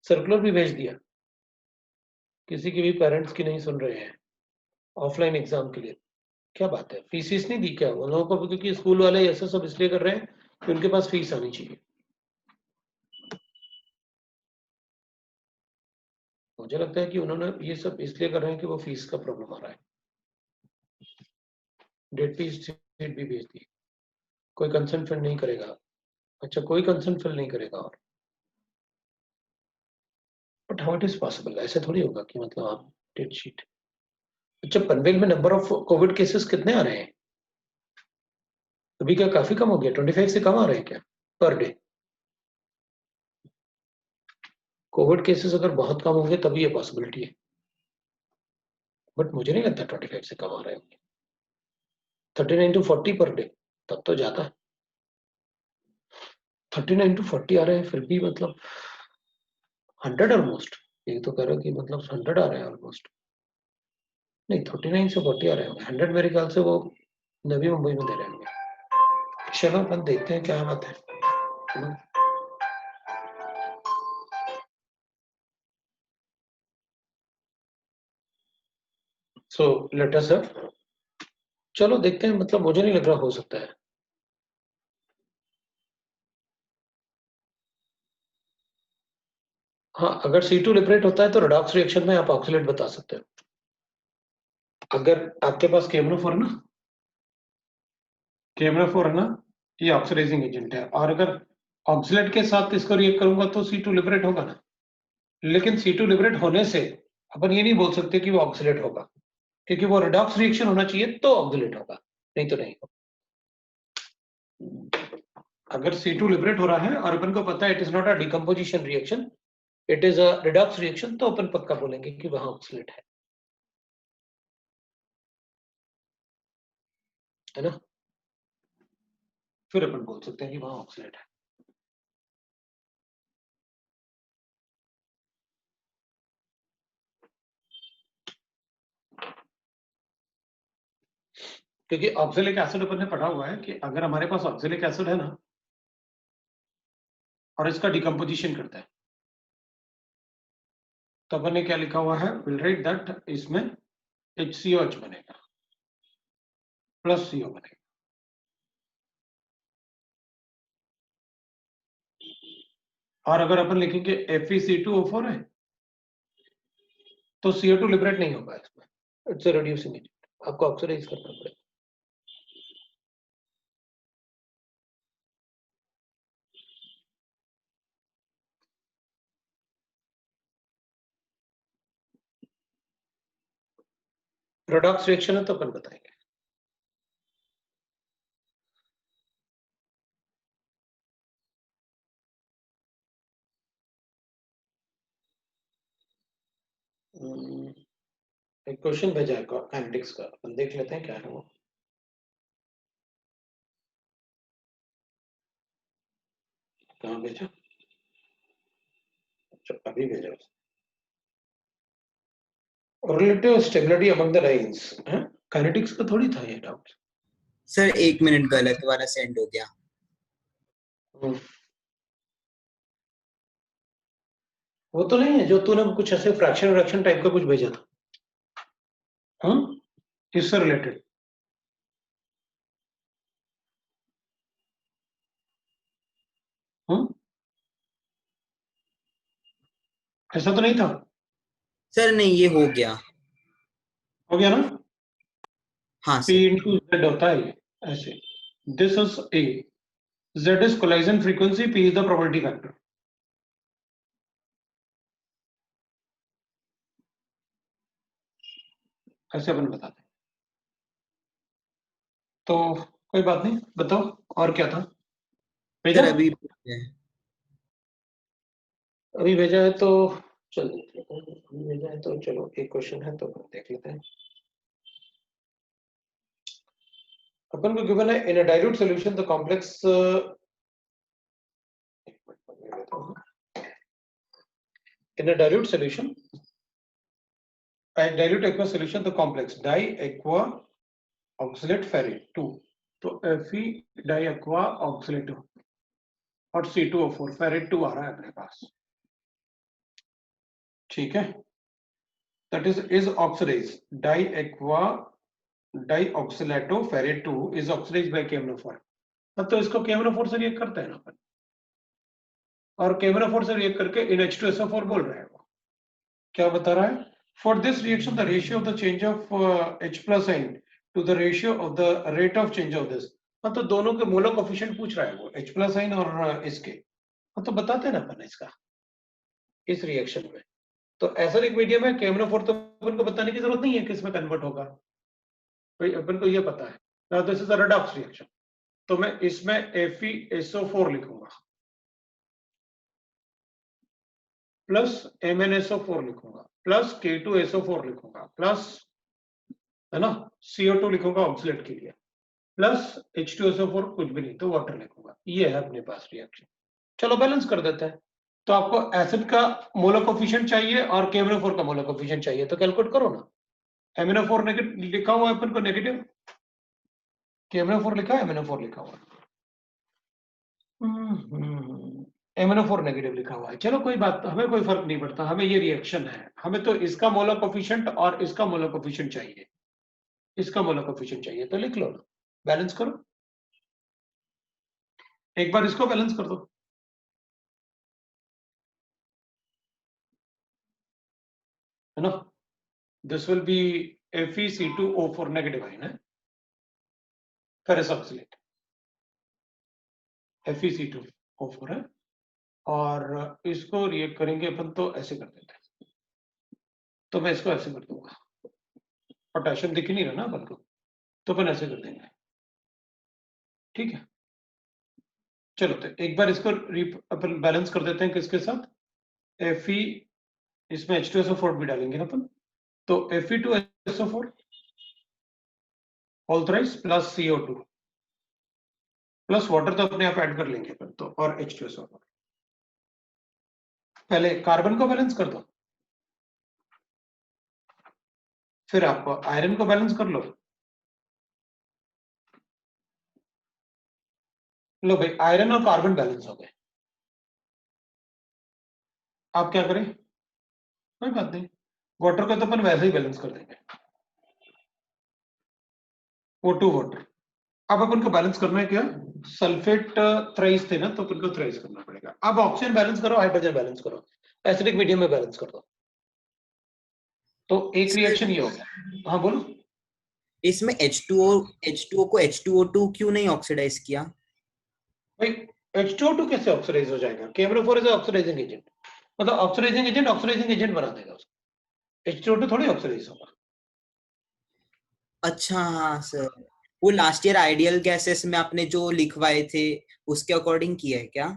Circular भी भेज दिया. किसी की भी पेरेंट्स की नहीं सुन रहे हैं ऑफलाइन एग्जाम के लिए. क्या बात है? फीस नहीं दी क्या उन लोगों को? क्योंकि स्कूल वाले ऐसे सब इसलिए कर रहे हैं कि उनके पास फीस आनी चाहिए. मुझे लगता है कि उन्होंने ये सब इसलिए कर रहे हैं कि वो फीस का प्रॉब्लम आ रहा है. डेट फीस भी भेज दी. कोई कंसर्न फिल नहीं करेगा. अच्छा, कोई कंसर्न फिल नहीं करेगा. और but how it is possible? ऐसे थोड़ी होगा कि मतलब आप डेट शीट. अच्छा, पनवेल में नंबर ऑफ कोविड केसेस कितने आ रहे हैं अभी? क्या काफी कम हो गया? 25 से कम आ रहे हैं क्या पर डे? कोविड केसेस अगर बहुत कम होंगे तभी ये पॉसिबिलिटी है. बट मुझे नहीं लगता 25 से कम आ रहे होंगे. 39 to 40 पर डे तब तो जाता है. 39 to 40 आ रहे हैं फिर भी मतलब 100 ऑलमोस्ट. ये तो कह रहे हो कि मतलब 100 आ रहे हैं ऑलमोस्ट. नहीं, 39 से 40 आ रहे होंगे. 100 मेरे ख्याल से वो नवी मुंबई में दे रहे होंगे. चलो अपन देखते हैं क्या बात है. सो लेट अस चलो देखते हैं. मतलब मुझे नहीं लग रहा हो सकता है. हाँ, अगर C2 लिबरेट होता है तो रिडॉक्स रिएक्शन में आप ऑक्सीलेट बता सकते हो. अगर आपके पास KMnO4 है ना, KMnO4 है ना, ये ऑक्सीडाइजिंग एजेंट है. और अगर ऑक्सीलेट के साथ इसको रिएक्ट करूंगा तो C2 लिबरेट होगा ना. लेकिन C2 लिबरेट होने से अपन ये नहीं बोल सकते कि वो ऑक्सीलेट होगा, क्योंकि वो रिडॉक्स रिएक्शन होना चाहिए तो ऑक्सीलेट होगा, नहीं तो नहीं होगा. अगर C2 लिबरेट हो रहा है और अपन को पता है it is not a decomposition reaction, it is a redox reaction, तो अपन पक्का बोलेंगे कि वहां ऑक्सीलेट है ना. फिर अपन बोल सकते हैं कि वहां ऑक्सीलेट है. क्योंकि ऑक्सैलिक एसिड अपन ने पढ़ा हुआ है कि अगर हमारे पास ऑक्सैलिक एसिड है ना और इसका डिकम्पोजिशन करता है तो अपन ने क्या लिखा हुआ है? विल राइट दैट इसमें HCOH बनेगा प्लस CO बनेगा. और अगर अपन लिखेंगे FeC2O4 है तो CO2 लिबरेट नहीं होगा इसमें, इट्स अ रिड्यूसिंग एजेंट, आपको ऑक्सीडाइज करना पड़ेगा। रेडॉक्स रिएक्शन है तो अपन बताएंगे। एक क्वेश्चन भेजा है काइनेटिक्स का, अपन देख लेते हैं क्या है वो। कहाँ भेजा? अच्छा, अभी भेजा। Relative stability among the lines, kinetics का थोड़ी था ये डाउट। सर 1 मिनट, गलत वाला सेंड हो गया। वो तो नहीं है जो तूने कुछ ऐसे फ्रैक्शन टाइप का कुछ भेजा था, इससे रिलेटेड। ऐसा तो नहीं था? सर नहीं, ये हो गया। हो गया ना? हाँ P सर। इंटू जेड होता है ये ऐसे, this is A, Z is collision frequency, P is the probability factor। ऐसे अपन बताते हैं। तो कोई बात नहीं, बताओ और क्या था भेजा? सर अभी अभी भेजा है तो चल, अभी भेजा है तो चलो एक क्वेश्चन है तो देख लेते हैं। अपन को गिवन है in a dilute solution the complex, in a dilute solution, a dilute aqueous solution, the complex diaqua oxalate ferrate 2, तो Fe diaqua oxalate और C2O4 ferrate 2 आ रहा है अपने पास, ठीक है। that is oxidized diaqua dioxalato ferrate 2 is oxidized by KMnO4। अब तो इसको KMnO4 से रिएक्ट करते हैं ना अपन, और KMnO4 से रिएक्ट करके इन H2SO4 बोल रहे हैं वो। क्या बता रहा है? For this reaction, the ratio of the change of H plus ion to the ratio of the rate of change of this, हाँ तो दोनों के मोलर कोफिशिएंट पूछ रहा है वो, H plus ion और इसके, हाँ तो बताते हैं ना अपन इसका इस रिएक्शन में। तो एसिडिक मीडियम है, KMnO4 तो अपन को बताने की जरूरत नहीं है कि इसमें कन्वर्ट होगा, भाई अपन को ये पता है। Now this is a redox reaction, तो मैं इसमें FeSO4 लिखूंगा प्लस MnSO4 लिखूंगा प्लस K2SO4 लिखूंगा प्लस, है ना, CO2 लिखूंगा ऑक्सीलेट के लिए, प्लस H2SO4 कुछ भी नहीं तो वाटर लिखूंगा। ये है अपने पास रिएक्शन। चलो बैलेंस कर देते हैं। तो आपको एसिड का मोलर कोफिशिएंट चाहिए और KMnO4 का मोलर कोफिशिएंट चाहिए, तो कैलकुलेट करो ना। MnO4 नेगेटिव लिखा हुआ है अपन को, नेगेटिव, KMnO4 लिखा है, MnO4 लिखा हुआ है, MnO4 नेगेटिव लिखा हुआ है। चलो कोई बात, हमें कोई फर्क नहीं पड़ता, हमें ये रिएक्शन है, हमें तो इसका मोलर कोफिशिएंट और इसका मोलर कोफिशिएंट चाहिए, इसका मोलर कोफिशिएंट चाहिए, तो लिख लो ना, बैलेंस करो, एक बार इसको बैलेंस कर दो, है ना। This will be FeC2O4 negative ion है, फेरस ऑक्सीलेट FeC2O4 है, और इसको रिएक्ट करेंगे अपन तो ऐसे कर देते हैं, तो मैं इसको ऐसे कर दूंगा, पोटेशियम दिख नहीं रहा ना अपन को, तो अपन ऐसे कर देंगे, ठीक है। चलो तो एक बार इसको अपन बैलेंस कर देते हैं किसके साथ, Fe, इसमें H2SO4 भी डालेंगे ना अपन, तो Fe2SO4 whole thrice plus CO2 plus water तो अपने आप ऐड कर लेंगे अपन तो, और H2SO4। पहले कार्बन को बैलेंस कर दो, फिर आप आयरन को बैलेंस कर लो। लो भाई, आयरन और कार्बन बैलेंस हो गए, आप क्या करें, कोई बात नहीं, वाटर को तो अपन वैसे ही बैलेंस कर देंगे, O2 वाटर, अब अपन को बैलेंस करना है क्या, सल्फेट थ्राइस थे ना, तो अपन को थ्राइस करना पड़ेगा। अब ऑक्सीजन बैलेंस करो, हाइड्रोजन बैलेंस करो, एसिडिक मीडियम में बैलेंस कर दो। तो एक रिएक्शन ये हो गया। हाँ बोलो। इसमें H2O को H2O2 क्यों नहीं ऑक्सीडाइज किया? भाई H2O2 कैसे ऑक्सीडाइज हो जाएगा? KMnO4 इज ऑक्सीडाइजिंग एजेंट, मतलब ऑक्सीडाइजिंग एजेंट बना देगा उसको। H2O2 थोड़ी ऑक्सीडाइज होगा। अच्छा हाँ सर, वो लास्ट ईयर आइडियल गैसेस में आपने जो लिखवाए थे उसके अकॉर्डिंग किया है क्या?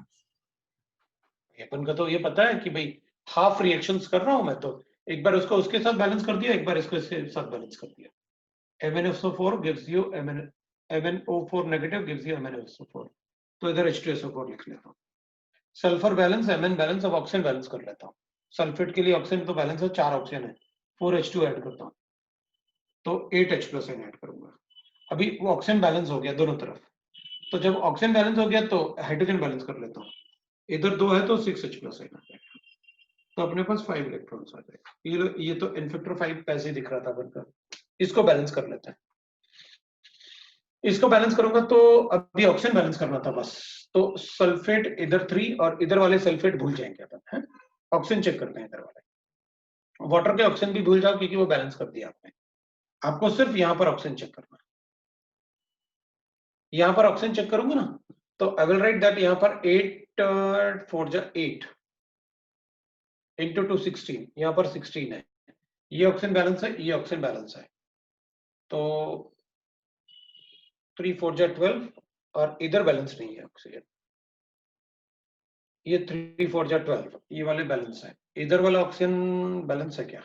अपन का तो ये पता है कि भाई हाफ रिएक्शंस कर रहा हूं मैं, तो एक बार उसको उसके साथ बैलेंस कर दिया, एक बार इसको इसके साथ बैलेंस कर दिया। MnSO4 gives you MnO4 negative gives you MnSO4, तो इधर H2SO4 लिख लेता हूँ। सल्फर बैलेंस, Mn बैलेंस, अब ऑक्सीजन बैलेंस कर लेता हूँ। सल्फेट के लिए ऑक्सीजन तो बैलेंस है, 4 ऑक्सीजन है, 4H2 ऐड करता हूँ, तो 8H+N ऐड करूंगा। अभी वो ऑक्सीजन बैलेंस हो गया दोनों तरफ, तो जब ऑक्सीजन बैलेंस हो गया तो हाइड्रोजन बैलेंस कर लेता हूँ। इधर 2 है तो 6H+N आ जाएगा, तो अपने पास 5 इलेक्ट्रॉन्स आ जाएगा। ये तो n फैक्टर 5 पैसे ही दिख रहा था अपन का, इसको बैलेंस कर लेते हैं। इसको बैलेंस करूंगा तो अभी ऑक्सीजन बैलेंस करना था बस, तो सल्फेट इधर 3 और इधर वाले सल्फेट भूल जाएंगे अपन, है। ऑक्सीजन चेक करते हैं इधर वाले, वाटर के ऑक्सीजन भी भूल जाओ क्योंकि वो बैलेंस कर दिया आपने। आपको सिर्फ यहाँ पर ऑक्सीजन चेक करना है। यहाँ पर ऑक्सीजन चेक करूंगा ना, तो आई विल राइट दैट यहाँ पर 8 4 जा 8 इंटू 2 16, यहाँ पर 16 है। ये ऑक्सीजन बैलेंस है, ये ऑक्सीजन बैलेंस है, तो 3 4 जा 12, और इधर बैलेंस नहीं है ऑक्सीजन। ये 3 4 जा 12, ये वाले बैलेंस है। इधर वाला ऑक्सीजन बैलेंस है क्या?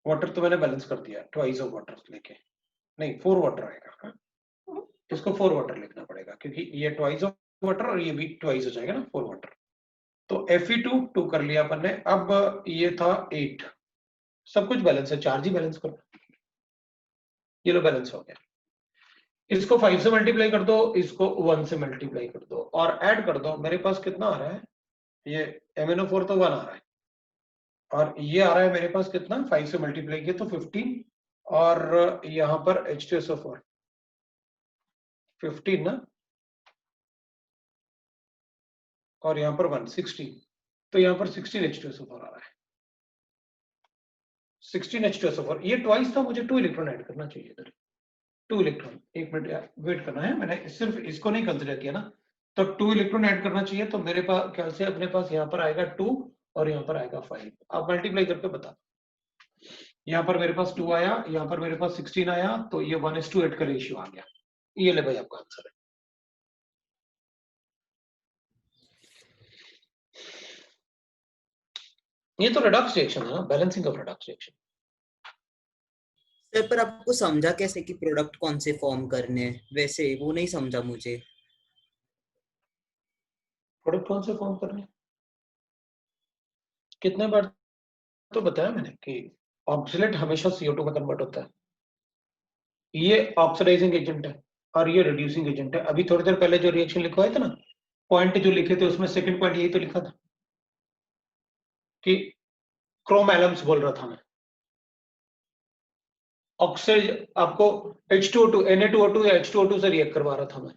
वाटर तो मैंने बैलेंस कर दिया, ट्वाइस ऑफ वाटर लेके, नहीं 4 वाटर आएगा। हाँ? इसको 4 वाटर लिखना पड़ेगा क्योंकि ये ट्वाइस ऑफ वाटर और ये भी ट्वाइस हो जाएगा ना, 4 वाटर। तो Fe2 2 कर लिया अपन ने। अब ये था 8, सब कुछ बैलेंस है, चार्ज ही बैलेंस करो। ये लो बैलेंस हो गया। इसको 5 से मल्टीप्लाई कर दो, इसको 1 से मल्टीप्लाई कर दो और ऐड कर दो। मेरे पास कितना आ रहा है, ये MnO4 तो 1 आ रहा है, और ये आ रहा है मेरे पास कितना, 5 से मल्टीप्लाई किया तो 15, और यहाँ पर H2SO4 15 ना, और यहाँ पर 1 16, तो यहाँ पर 16 H2SO4 आ रहा है। 16 H2SO4, ये ट्वाइस था, मुझे 2 इलेक्ट्रॉन ऐड करना चाहिए इधर। 2 इलेक्ट्रॉन, एक मिनट वेट करना है, मैंने सिर्फ इसको नहीं कंसिडर किया ना, तो 2 इलेक्ट्रॉन ऐड करना चाहिए। तो मेरे पास ख्याल से अपने पास यहाँ पर आएगा 2 और यहाँ पर आएगा 5। आप मल्टीप्लाई करके बता। यहाँ पर मेरे पास 2 आया, यहाँ पर मेरे पास 16 आया, तो ये 1:8 का रेशियो आ गया। ये ले भाई आपका आंसर है। ये तो रिडक्स रिएक्शन है ना, balancing of Redux reaction. Sir पर आपको समझा कैसे कि प्रोडक्ट कौन से फॉर्म करने हैं, वैसे वो नहीं समझा मुझे। प्रोडक्ट कौन से फॉर्म करने, कितने बार तो बताया मैंने कि ऑक्सीलेट हमेशा CO2 में कन्वर्ट होता है। ये ऑक्सीडाइजिंग एजेंट है और ये रिड्यूसिंग एजेंट है। अभी थोड़ी देर पहले जो रिएक्शन लिखवाए थे ना, पॉइंट जो लिखे थे उसमें सेकंड पॉइंट यही तो लिखा था कि क्रोम एलम्स बोल रहा था मैं। ऑक्सीड आपको H2O2 Na2O2 या H2O2 से रिएक्ट करवा रहा था मैं।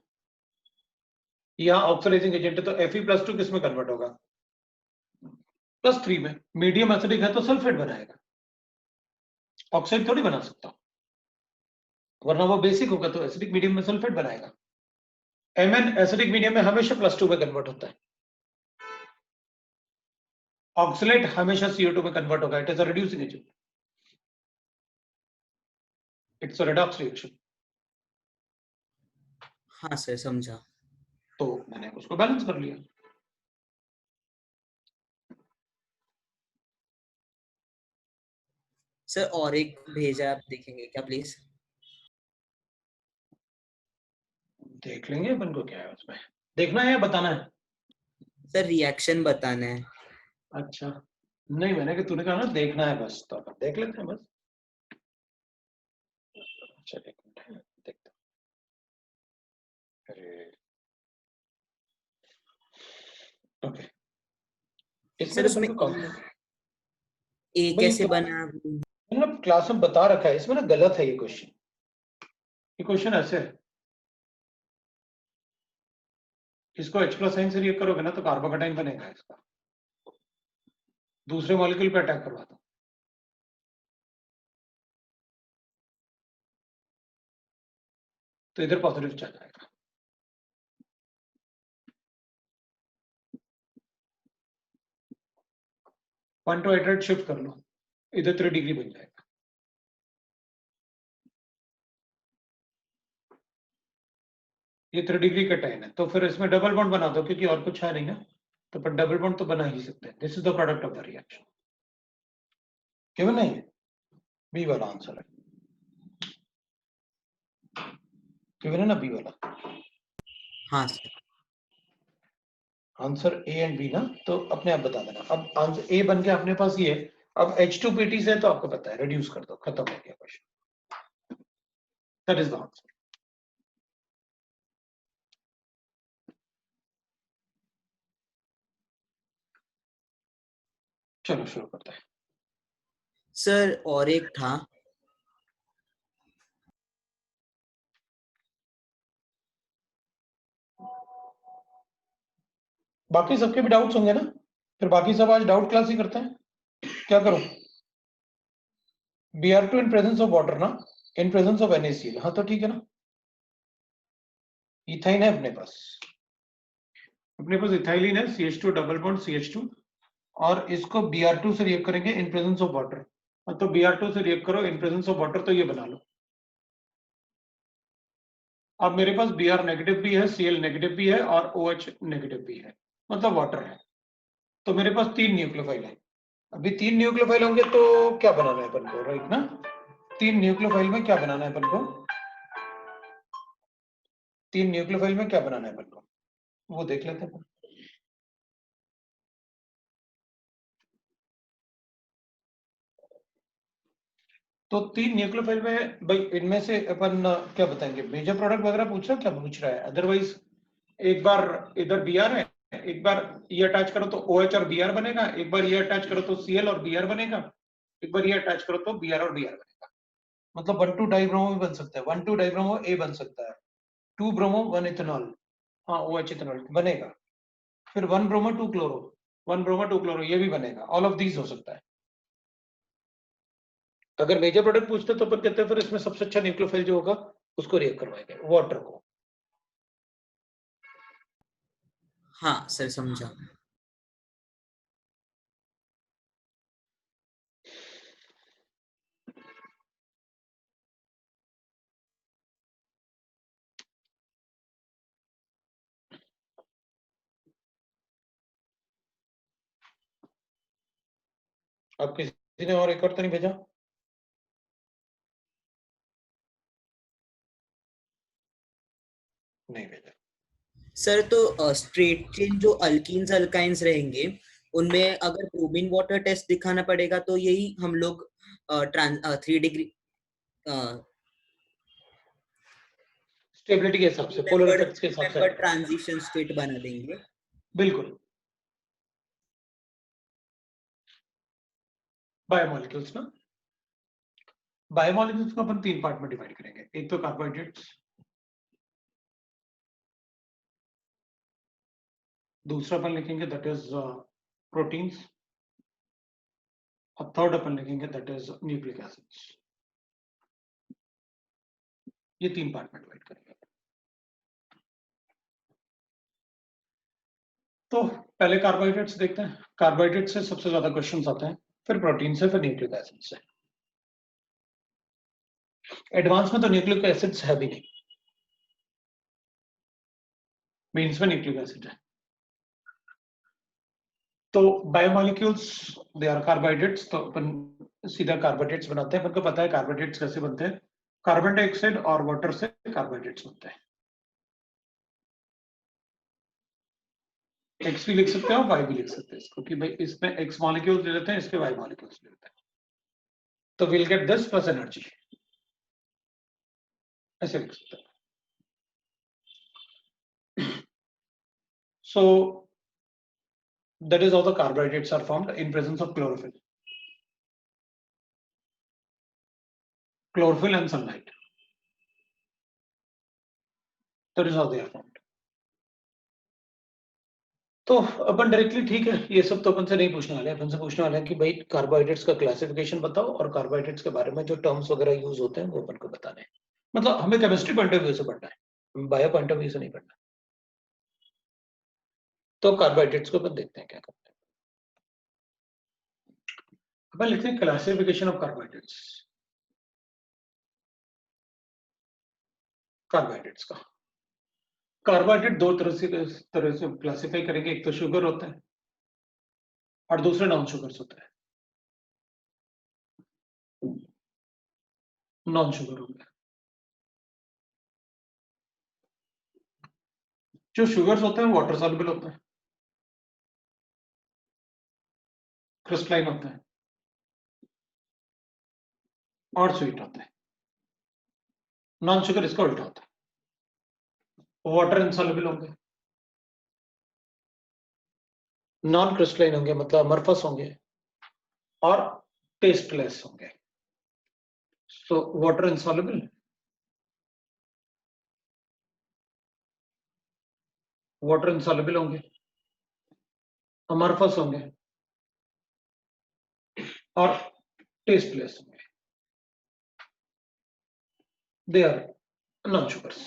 यहाँ ऑक्सीडाइजिंग एजेंट है, तो Fe+2 किस में कन्वर्ट होगा, +3 में। मीडियम एसिडिक है तो सल्फेट बनाएगा, ऑक्साइड थोड़ी बना सकता, वरना वो बेसिक होगा तो एसिडिक मीडियम में सल्फेट बनाएगा। Mn एसिडिक मीडियम में हमेशा +2 में कन्वर्ट होता है। ऑक्सीलेट हमेशा CO2 में कन्वर्ट होगा, it is a reducing agent, it's a redox reaction. हाँ सर समझा। तो मैंने उसको बैलेंस कर लिया। सर और एक भेजा, आप देखेंगे क्या प्लीज? देख लेंगे, अपन को क्या है उसमें, देखना है या बताना है? सर रिएक्शन बताना है। अच्छा, नहीं मैंने कि तूने कहा ना देखना है बस, तो अपन देख लेते हैं बस। अच्छा एक मिनट है, देखता हूं। अरे ओके, इसमें सर तो अपन उसमें को ए भाई कैसे बना? मतलब क्लास में बता रखा है, इसमें ना गलत है ये क्वेश्चन। ये क्वेश्चन ऐसे है इसको H प्लस साइन से रिएक्ट करोगे ना तो कार्बोकेटाइन बनेगा इसका, दूसरे मॉलिक्यूल पे अटैक करवा दो, तो इधर पॉजिटिव चल जाएगा। वन टू हाइड्रेट शिफ्ट कर लो, इधर 3 डिग्री बन जाएगा। ये 3 डिग्री का टाइन है, तो फिर इसमें डबल बॉन्ड बना दो, क्योंकि और कुछ है नहीं ना, तो पर डबल बॉन्ड तो बना ही सकते हैं। This is the product of the reaction, क्यों नहीं? बी वाला आंसर है, क्यों है ना बी वाला हाँ sir. Answer A and B ना, तो अपने आप बता देना। अब आंसर ए बन के अपने पास ये है, अब H2PT से तो आपको पता है, रिड्यूस कर दो, खत्म हो गया question, that is the answer. चलो शुरू करते हैं। सर और एक था, बाकी सबके भी डाउट्स होंगे ना, फिर बाकी सब आज डाउट क्लास ही करते हैं। क्या करो, Br2 in presence of water ना, इन प्रेजेंस ऑफ NaCl, हाँ तो ठीक है ना। इथाइन है अपने पास इथाइलिन है, CH2 डबल बॉन्ड CH2, और इसको Br2 से रिएक्ट करेंगे इन प्रेजेंस ऑफ वाटर, तो Br2 से रिएक्ट करो इन प्रेजेंस ऑफ वाटर, तो ये बना लो। अब मेरे पास Br नेगेटिव भी है, Cl नेगेटिव भी है, और OH नेगेटिव भी है, मतलब वाटर है, तो मेरे पास 3 न्यूक्लियोफाइल है। अभी 3 न्यूक्लियोफाइल होंगे तो क्या बनाना है अपन को, राइट ना? 3 न्यूक्लियोफाइल में क्या बनाना है अपन को, 3 न्यूक्लियोफाइल में क्या बनाना है अपन को, वो देख लेते हैं। तो 3 न्यूक्लियोफाइल में भाई इनमें से अपन क्या बताएंगे, मेजर प्रोडक्ट वगैरह पूछ रहा है, क्या पूछ रहा है? अदरवाइज एक बार इधर Br है, एक बार ये अटैच करो तो OH और Br बनेगा, एक बार ये अटैच करो तो Cl और Br बनेगा, एक बार ये अटैच करो तो Br और Br बनेगा। मतलब 1 2 डाइब्रोमो भी बन सकता है, 1 2 डाइब्रोमो A बन सकता है, 2 ब्रोमो 1 इथेनॉल, हाँ OH इथेनॉल बनेगा, फिर 1 ब्रोमो 2 क्लोरो, 1 ब्रोमो 2 क्लोरो, ये भी बनेगा, ऑल ऑफ दीज हो सकता है। अगर मेजर प्रोडक्ट पूछते तो अपन कहते हैं फिर इसमें सबसे अच्छा न्यूक्लियोफाइल जो होगा उसको रिएक्ट करवाएंगे, वाटर को। हाँ सर समझा। अब किसी ने और एक और तो नहीं भेजा? नहीं भेजा। सर तो स्ट्रेट चेन जो अल्कीन्स अल्काइंस रहेंगे, उनमें अगर प्रोबिन वाटर टेस्ट दिखाना पड़ेगा तो यही हम लोग 3 डिग्री स्टेबिलिटी के हिसाब से, पोलर इफेक्ट्स के हिसाब से आएगा। ट्रांजिशन स्टेट बना देंगे। बिल्कुल। बायोमोलिक्यूल्स ना, बायोमोलिक्यूल्स को अपन 3 पार्ट में डिवाइड करेंगे, एक तो कार्बोहाइड्रेट्स, दूसरा अपन लिखेंगे दैट इज प्रोटीन्स, और थर्ड अपन लिखेंगे दैट इज न्यूक्लिक एसिड्स। ये 3 पार्ट में डिवाइड करेंगे। तो पहले कार्बोहाइड्रेट्स देखते हैं, कार्बोहाइड्रेट से सबसे ज्यादा क्वेश्चंस आते हैं, फिर प्रोटीन से, फिर न्यूक्लिक एसिड से। एडवांस में तो न्यूक्लिक एसिड्स है भी नहीं, मेंस में न्यूक्लिक एसिड है। तो बायोमोलिक्यूल्स दे आर कार्बोहाइड्रेट्स, तो अपन सीधा कार्बोहाइड्रेट्स बनाते हैं। अपन को पता है कार्बोहाइड्रेट्स कैसे बनते हैं, कार्बन डाइऑक्साइड और वाटर से कार्बोहाइड्रेट्स बनते हैं। एक्स भी लिख सकते हैं और वाई भी लिख सकते हैं इसको, कि भाई इसमें एक्स मॉलिक्यूल्स ले लेते हैं, इसके वाई मॉलिक्यूल्स ले लेते हैं, तो will get this plus energy, ऐसे लिख सकते हैं। So that is how the carbohydrates are formed in presence of chlorophyll. Chlorophyll and sunlight. That is how they are formed. तो अपन डायरेक्टली ठीक है, ये सब तो अपन से नहीं पूछने वाले, अपन से पूछने वाले हैं कि भाई कार्बोहाइड्रेट्स का क्लासिफिकेशन बताओ और कार्बोहाइड्रेट्स के बारे में जो टर्म्स वगैरह यूज होते हैं वो अपन को बताने हैं। मतलब हमें केमिस्ट्री पॉइंट ऑफ व्यू से पढ़ना है, बायो पॉइंट ऑफ व्यू से नहीं पढ़ना। तो कार्बोहाइड्रेट्स को अपन देखते हैं क्या करते हैं। अपन लिखते हैं क्लासिफिकेशन ऑफ कार्बोहाइड्रेट्स, कार्बोहाइड्रेट्स का। कार्बोहाइड्रेट दो तरह से क्लासिफाई करेंगे, एक तो शुगर होता है और दूसरे नॉन शुगर्स होता है। नॉन शुगर हो गया, जो शुगर्स होते हैं वाटर सॉल्युबल होते हैं, क्रिस्टलाइन होते हैं और स्वीट होते हैं। नॉन शुगर इसका उल्टा होता है, वाटर इनसॉल्युबल होंगे, नॉन क्रिस्टलाइन होंगे मतलब अमरफस होंगे और टेस्टलेस होंगे। So water insoluble, water insoluble होंगे, अमरफस होंगे और टेस्टलेस होंगे। They are non sugars.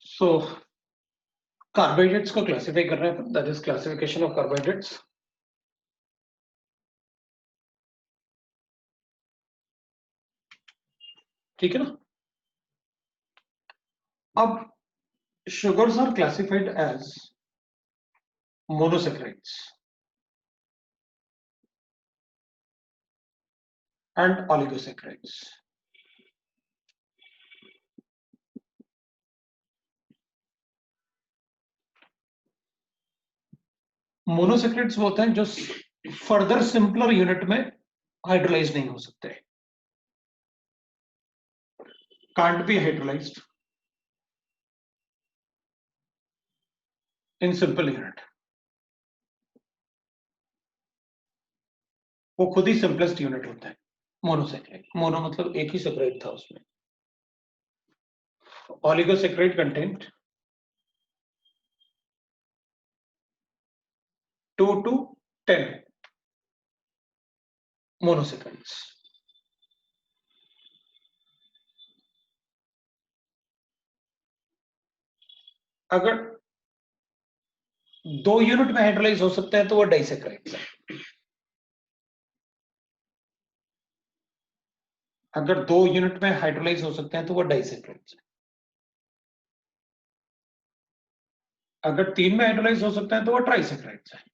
So carbohydrates को क्लासिफाई कर रहे हैं, that is classification of carbohydrates. ठीक है ना। अब sugars are classified as monosaccharides and oligosaccharides. Monosaccharides वो होते हैं जो फर्दर सिंपलर यूनिट में हाइड्रोलाइज नहीं हो सकते, can't be hydrolysed in simple unit. वो खुद ही सिंपलेस्ट यूनिट होता है मोनोसेक्राइड। मोनो मतलब एक ही सेक्राइड था उसमें। Oligosaccharide content 2 to 10 monosaccharides. अगर 2 यूनिट में हाइड्रोलाइज हो सकते हैं तो वो डाइसेक्राइड्स है। अगर 2 यूनिट में हाइड्रोलाइज हो सकते हैं तो वो डाइसेक्राइड्स है। अगर 3 में हाइड्रोलाइज हो सकते हैं तो वो ट्राइसेक्राइड्स है।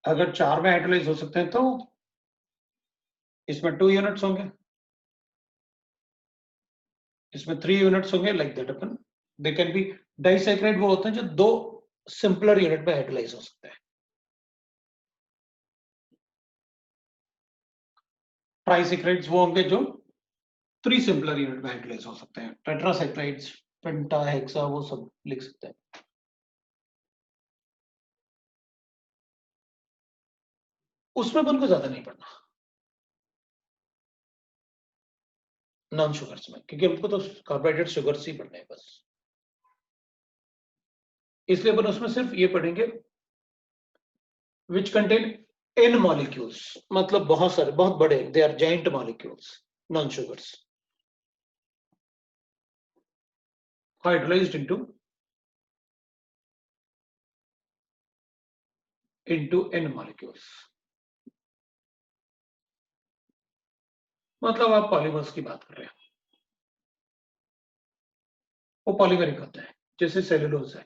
अगर 4 में हाइड्रोलाइज हो सकते हैं तो इसमें 2 यूनिट्स होंगे, इसमें 3 यूनिट्स होंगे, like that. Upon they can be disaccharide वो होते हैं जो 2 सिंपलर यूनिट में हाइड्रोलाइज हो सकते हैं। ट्राइसेक्राइड्स वो होंगे जो 3 सिंपलर यूनिट में हाइड्रोलाइज हो सकते हैं। टेट्रासेक्राइड्स, पेंटा, हेक्सा वो सब लिख सकते हैं। उसमें अपन को ज्यादा नहीं पढ़ना नॉन शुगर्स में, क्योंकि हमको तो कार्बोहाइड्रेट शुगर्स ही पढ़ने हैं बस। इसलिए अपन उसमें सिर्फ ये पढ़ेंगे विच कंटेन n मॉलिक्यूल्स, मतलब बहुत सारे, बहुत बड़े, they are giant molecules, non sugars hydrolyzed into n molecules। मतलब आप पॉलीमर्स की बात कर रहे हैं, वो पॉलीमेरिक होता है, जैसे सेलुलोज है,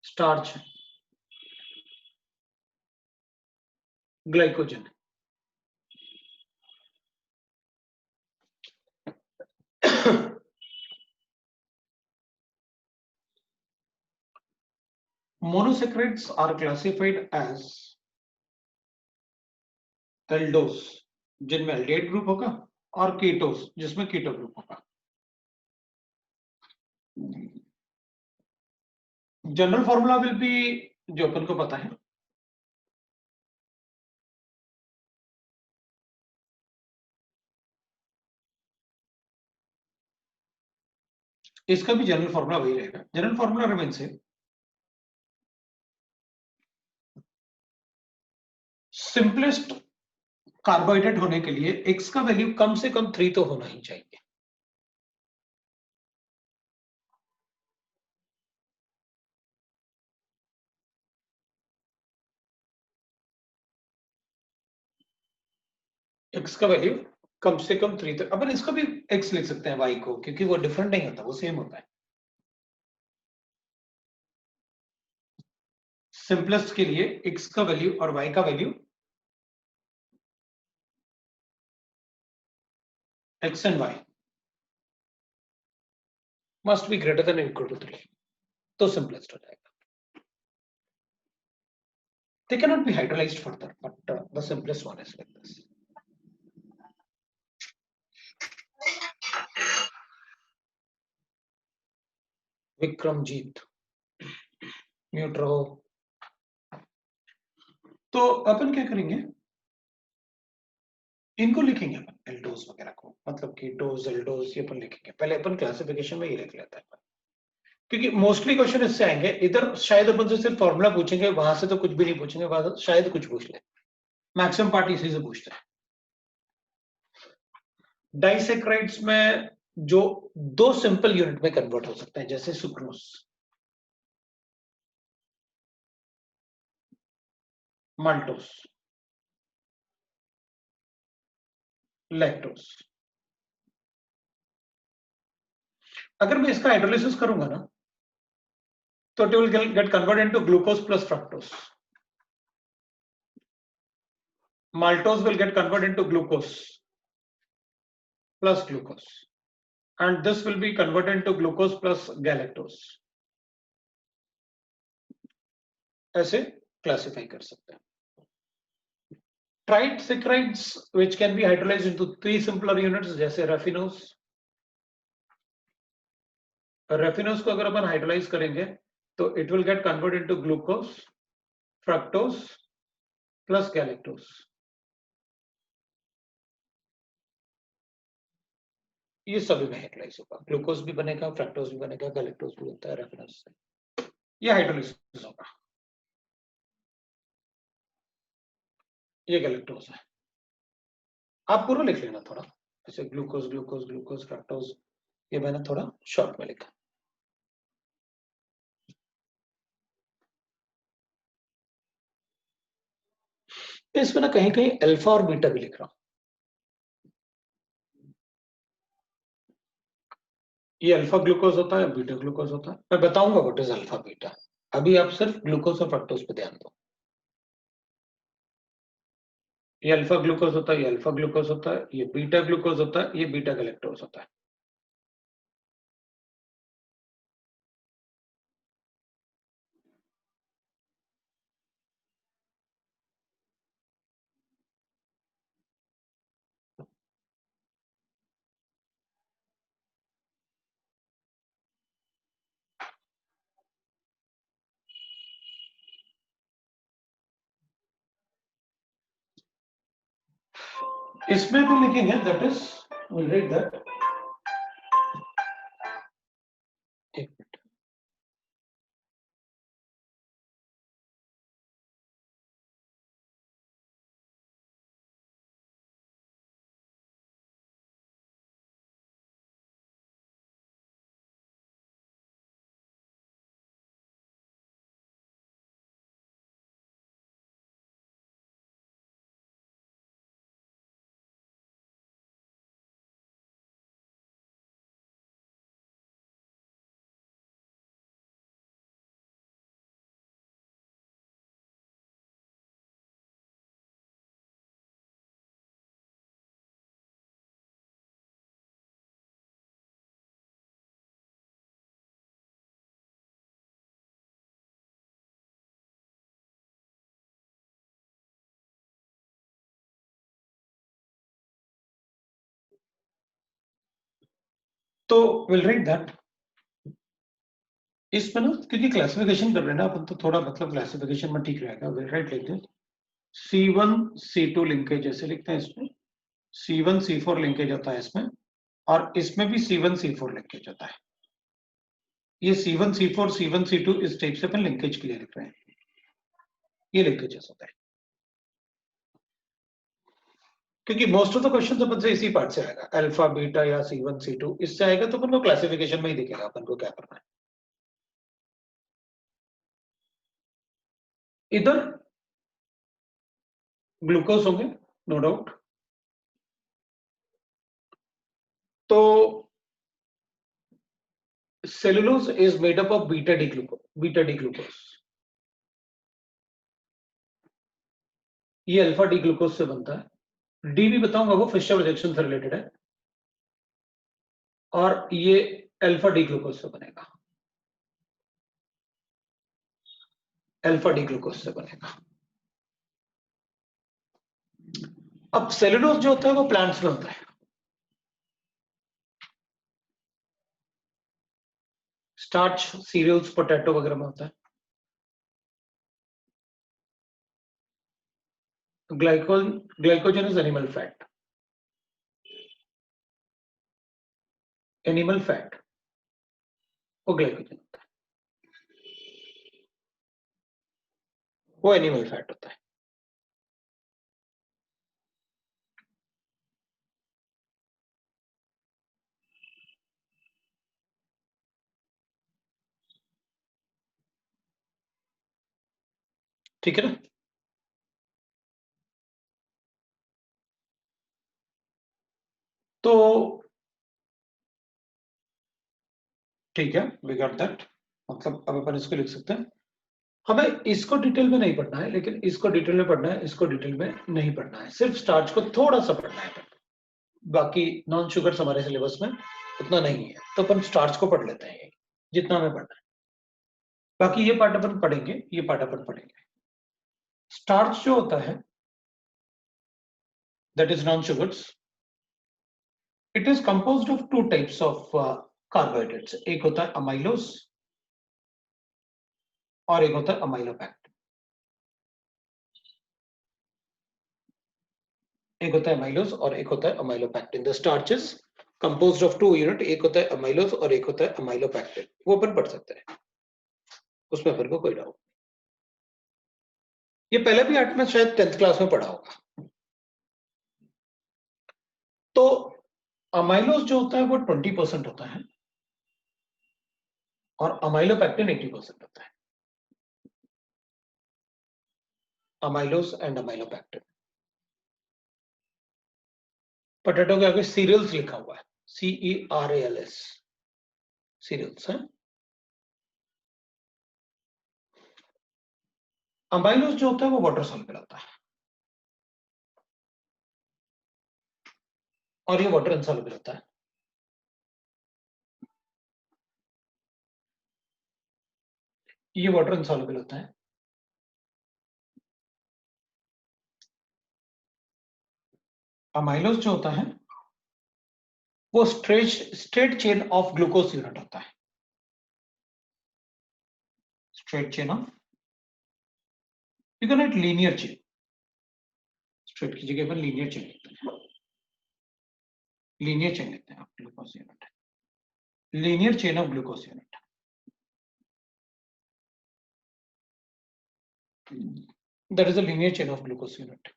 स्टार्च है, ग्लाइकोजन है। Monosaccharides are classified as Eldhose, जिनमें एल्डेहाइड ग्रुप होगा, और कीटोस, जिसमें कीटो ग्रुप होगा। जनरल फॉर्मूला विल बी, जो अपन को पता है, इसका भी जनरल फॉर्मूला वही रहेगा. General formula remain same. Simplest carbohydrate होने के लिए x का वैल्यू कम से कम 3 तो होना ही चाहिए. x का वैल्यू कम से कम 3 तो अपन इसका भी x लिख सकते हैं y को, क्योंकि वो डिफरेंट नहीं होता, वो सेम होता है. सिंपलेस्ट के लिए x का वैल्यू और y का value x and y must be greater than or equal to 3, तो सिंपलेस्ट हो जाएगा. They cannot be hydrolyzed further, but the simplest one is like this. Vikramjit mute रहो. तो अपन क्या करेंगे, इनको लिखेंगे अपन एल्डोज वगैरह को, मतलब कि डोज एल्डोज ये अपन लिखेंगे. पहले अपन क्लासिफिकेशन में ही लिख लेते हैं, क्योंकि मोस्टली क्वेश्चन इससे आएंगे. इधर शायद अपन से सिर्फ फॉर्मूला पूछेंगे, वहां से तो कुछ भी नहीं पूछेंगे, वहां शायद कुछ पूछ ले. मैक्सिमम पार्ट इसी से पूछते हैं. डाइसेक्राइड्स में जो 2 सिंपल यूनिट में कन्वर्ट हो सकते हैं, जैसे सुक्रोज, माल्टोस, लैक्टोस. अगर मैं इसका हाइड्रोलिसिस करूंगा ना, तो it will get converted into glucose plus fructose. Maltose will get converted into glucose plus glucose, and this will be converted into glucose plus galactose. ऐसे क्लासिफाई कर सकते हैं. Trisaccharides which can be hydrolyzed into 3 simpler units, जैसे raffinose. Raffinose को अगर अपन hydrolyse करेंगे तो it will get converted into glucose, fructose plus galactose. ये सभी में हाइड्रोलाइज होगा. ग्लूकोज भी बनेगा, फ्रक्टोज भी बनेगा, गैलेक्टोज भी बनता है रैफिनोज से. ये हाइड्रोलाइसिस होगा. ये गैलेक्टोज है. आप पूरा लिख लेना थोड़ा ऐसे, ग्लूकोज ग्लूकोज ग्लूकोज फ्रक्टोज. ये मैंने थोड़ा शॉर्ट में लिखा. इसमें ना कहीं कहीं अल्फा और बीटा भी लिख रहा हूं. ये अल्फा ग्लूकोज होता है, बीटा ग्लूकोज होता है. मैं बताऊंगा व्हाट इज अल्फा बीटा. अभी आप सिर्फ ग्लूकोज और फ्रक्टोज पे ध्यान दो. ये अल्फा ग्लूकोज होता है, ये अल्फा ग्लूकोज होता है, ये बीटा ग्लूकोज होता है, ये बीटा गैलेक्टोज होता है. इसमें भी लिखेंगे, that is will write that. एक मिनट. तो विल राइट दैट. इसमें ना क्योंकि क्लासिफिकेशन कर रहे हैं ना अपन, तो थोड़ा मतलब क्लासिफिकेशन में ठीक रहेगा. Will write like this. C1 C2 linkage जैसे लिखते हैं इसमें. C1 C4 लिंकेज होता है इसमें, और इसमें भी C1 C4 लिंकेज होता है. ये C1 C4 C1 C2 इस टाइप से अपन लिंकेज के लिए लिख रहे हैं, ये लिंकेजेस होता है, क्योंकि मोस्ट ऑफ द क्वेश्चन अपन से इसी पार्ट से आएगा, अल्फा बीटा या C1 C2 इससे आएगा, तो अपन को क्लासिफिकेशन में ही दिखेगा अपन को क्या करना है। इधर ग्लूकोज होंगे नो डाउट, तो cellulose is made up of beta D glucose, ये अल्फा डी ग्लूकोज से बनता है, डी भी बताऊंगा वो फिशर रिएक्शन से रिलेटेड है, और ये अल्फा डी ग्लूकोज से बनेगा, अल्फा डी ग्लूकोज से बनेगा। अब सेलुलोज जो होता है वो प्लांट्स में होता है, स्टार्च सीरियल्स पोटैटो वगैरह में होता है, glycogen is animal fat, animal fat वो ग्लाइकोजन होता है, वो एनिमल फैट होता है। ठीक है ना, तो ठीक है, वी गॉट दैट, मतलब अब अपन इसको लिख सकते हैं। हमें इसको डिटेल में नहीं पढ़ना है, लेकिन इसको डिटेल में पढ़ना है, इसको डिटेल में नहीं पढ़ना है, सिर्फ स्टार्च को थोड़ा सा पढ़ना है, बाकी नॉन शुगर्स हमारे सिलेबस में उतना नहीं है, तो अपन स्टार्च को पढ़ लेते हैं जितना हमें पढ़ना है, बाकी ये पार्ट अपन पढ़ेंगे, ये पार्ट अपन पढ़ेंगे। स्टार्च जो होता है that is non sugars, it is composed of two types of carbohydrates, एक होता है अमाइलोस और एक होता है अमाइलोपैक्टिन, एक होता है अमाइलोस और एक होता है amylopectin. The starches composed of two unit, एक होता है अमाइलोस और एक होता है अमाइलोपैक्टिन, वो अपन पढ़ सकते हैं, उसमें अपन को कोई डाउट, ये पहले भी 8 में शायद 10th क्लास में पढ़ा होगा। तो अमाइलोस जो होता है वो 20% होता है और अमाइलोपैक्टिन 80% होता है, अमाइलोस एंड अमाइलोपैक्टिन। पोटैटो के आगे सीरियल्स लिखा हुआ है, CERALS, सीरियल्स है। अमाइलोस जो होता है वो वाटर सॉल्युबल होता है और ये वाटर इनसॉल्युबल होता है, ये वाटर इनसॉल्युबल होता है। अमाइलोस जो होता है वो straight chain of glucose unit होता है, straight chain of, you can write linear chain, straight की जगह पर लीनियर चेन लिखते हैं, लीनियर चेन लिखते हैं glucose unit, linear chain of glucose unit, that is a linear chain of glucose unit.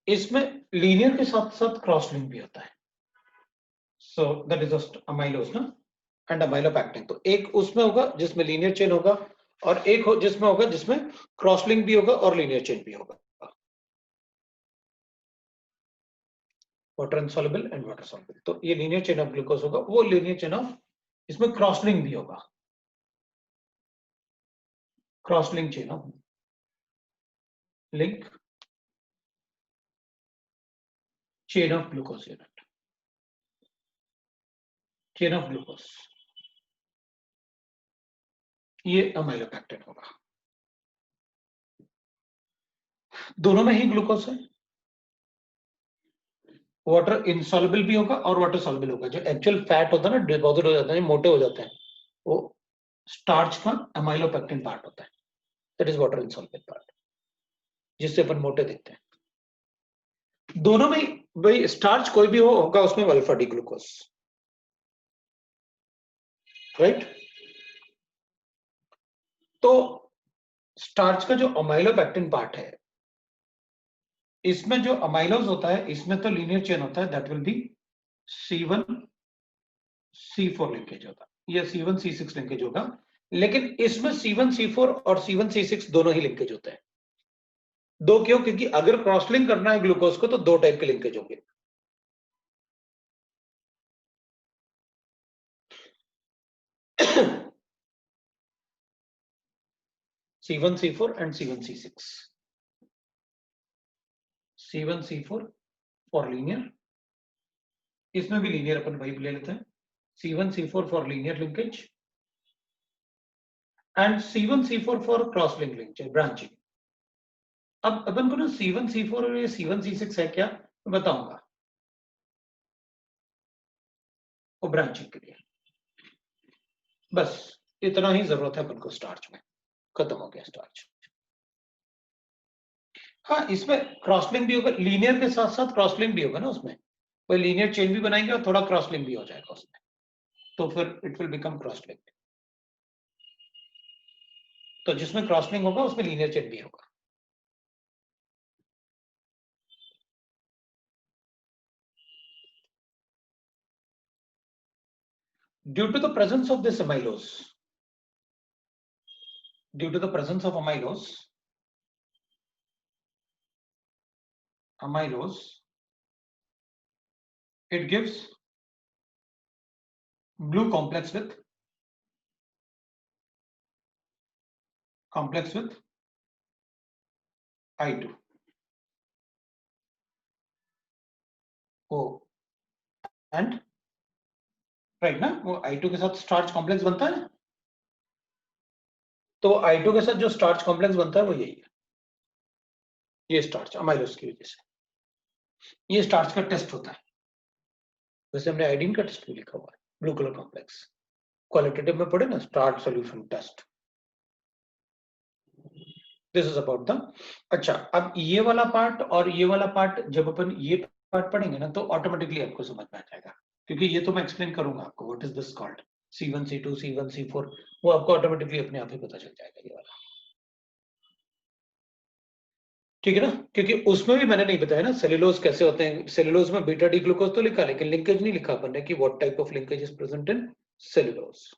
इसमें लीनियर के साथ साथ क्रॉस लिंक भी होता है, सो दैट इज अमाइलोस ना एंड अमाइलोपैक्टिन। तो एक उसमें होगा जिसमें लीनियर चेन होगा और एक जिसमें होगा जिसमें क्रॉस लिंक भी होगा और लीनियर चेन भी होगा, water insoluble and water soluble. तो ये लीनियर चेन ऑफ ग्लूकोज होगा, वो लीनियर चेन ऑफ, इसमें क्रॉस लिंक भी होगा, cross link chain of link chain of glucose unit, chain of glucose, ये अमाइलोपैक्टिन होगा। दोनों में ही ग्लूकोज है, वाटर इनसॉल्युबल भी होगा और वाटर सॉल्युबल होगा। जो एक्चुअल फैट होता है ना, डिपॉजिट हो जाता है, मोटे हो जाते हैं, वो स्टार्च का अमाइलोपैक्टिन पार्ट होता है, that is water insoluble part, जिससे अपन मोटे दिखते हैं। दोनों में भाई स्टार्च कोई भी होगा उसमें अल्फा डी ग्लूकोज, राइट। तो स्टार्च का जो अमाइलोपेक्टिन पार्ट है, इसमें जो अमाइलोज होता है इसमें तो लीनियर चेन होता है, that will be C1 C4 linkage होगा या C1 C6 लिंकेज होगा, लेकिन इसमें C1 C4 और C1 C6 दोनों ही लिंकेज होते हैं। दो क्यों? क्योंकि अगर क्रॉस लिंक करना है ग्लूकोज को तो दो टाइप के लिंकेज होंगे। C1 C4 and C1 C6, C1 C4 for linear, इसमें भी लीनियर अपन भाई ले लेते हैं, C1 C4 for linear linkage and C1 C4 for cross link linkage branching. अब अपन को ना C1 C4 और ये C1 C6 है क्या, मैं बताऊंगा, वो ब्रांचिंग के लिए। बस इतना ही जरूरत है अपन को स्टार्च में, खत्म हो गया स्टार्च। हाँ, इसमें क्रॉस लिंक भी होगा, लीनियर के साथ साथ क्रॉस लिंक भी होगा ना उसमें, कोई लीनियर चेन भी बनाएंगे और थोड़ा क्रॉस लिंक भी हो जाएगा उसमें, तो फिर it will become cross link. तो जिसमें क्रॉस लिंक होगा उसमें लीनियर चेन भी होगा। Due to the presence of this amylose, due to the presence of amylose, it gives blue complex with I2. Oh, and right ना, वो I2 के साथ स्टार्च कॉम्प्लेक्स बनता है ना, तो I2 के साथ जो स्टार्च कॉम्प्लेक्स बनता है वो यही है, ये स्टार्च अमाइलोज की वजह से, ये स्टार्च का टेस्ट होता है। वैसे हमने आयोडीन का टेस्ट भी लिखा हुआ है, ब्लू कलर कॉम्प्लेक्स, क्वालिटेटिव में पढ़े ना, starch solution test. This is about the, अच्छा अब ये वाला पार्ट और ये वाला पार्ट जब अपन ये पार्ट पढ़ेंगे ना तो ऑटोमेटिकली आपको समझ में आ जाएगा, क्योंकि ये तो मैं एक्सप्लेन करूंगा आपको what is this called C1 C2 C1 C4, वो आपको ऑटोमेटिकली अपने आप ही पता चल जाएगा ये वाला, ठीक है ना। क्योंकि उसमें भी मैंने नहीं बताया ना सेलुलोज कैसे होते हैं, सेलुलोज में बीटा डी ग्लूकोज तो लिखा लेकिन लिंकेज नहीं लिखा अपन ने कि what type of linkage is present in cellulose.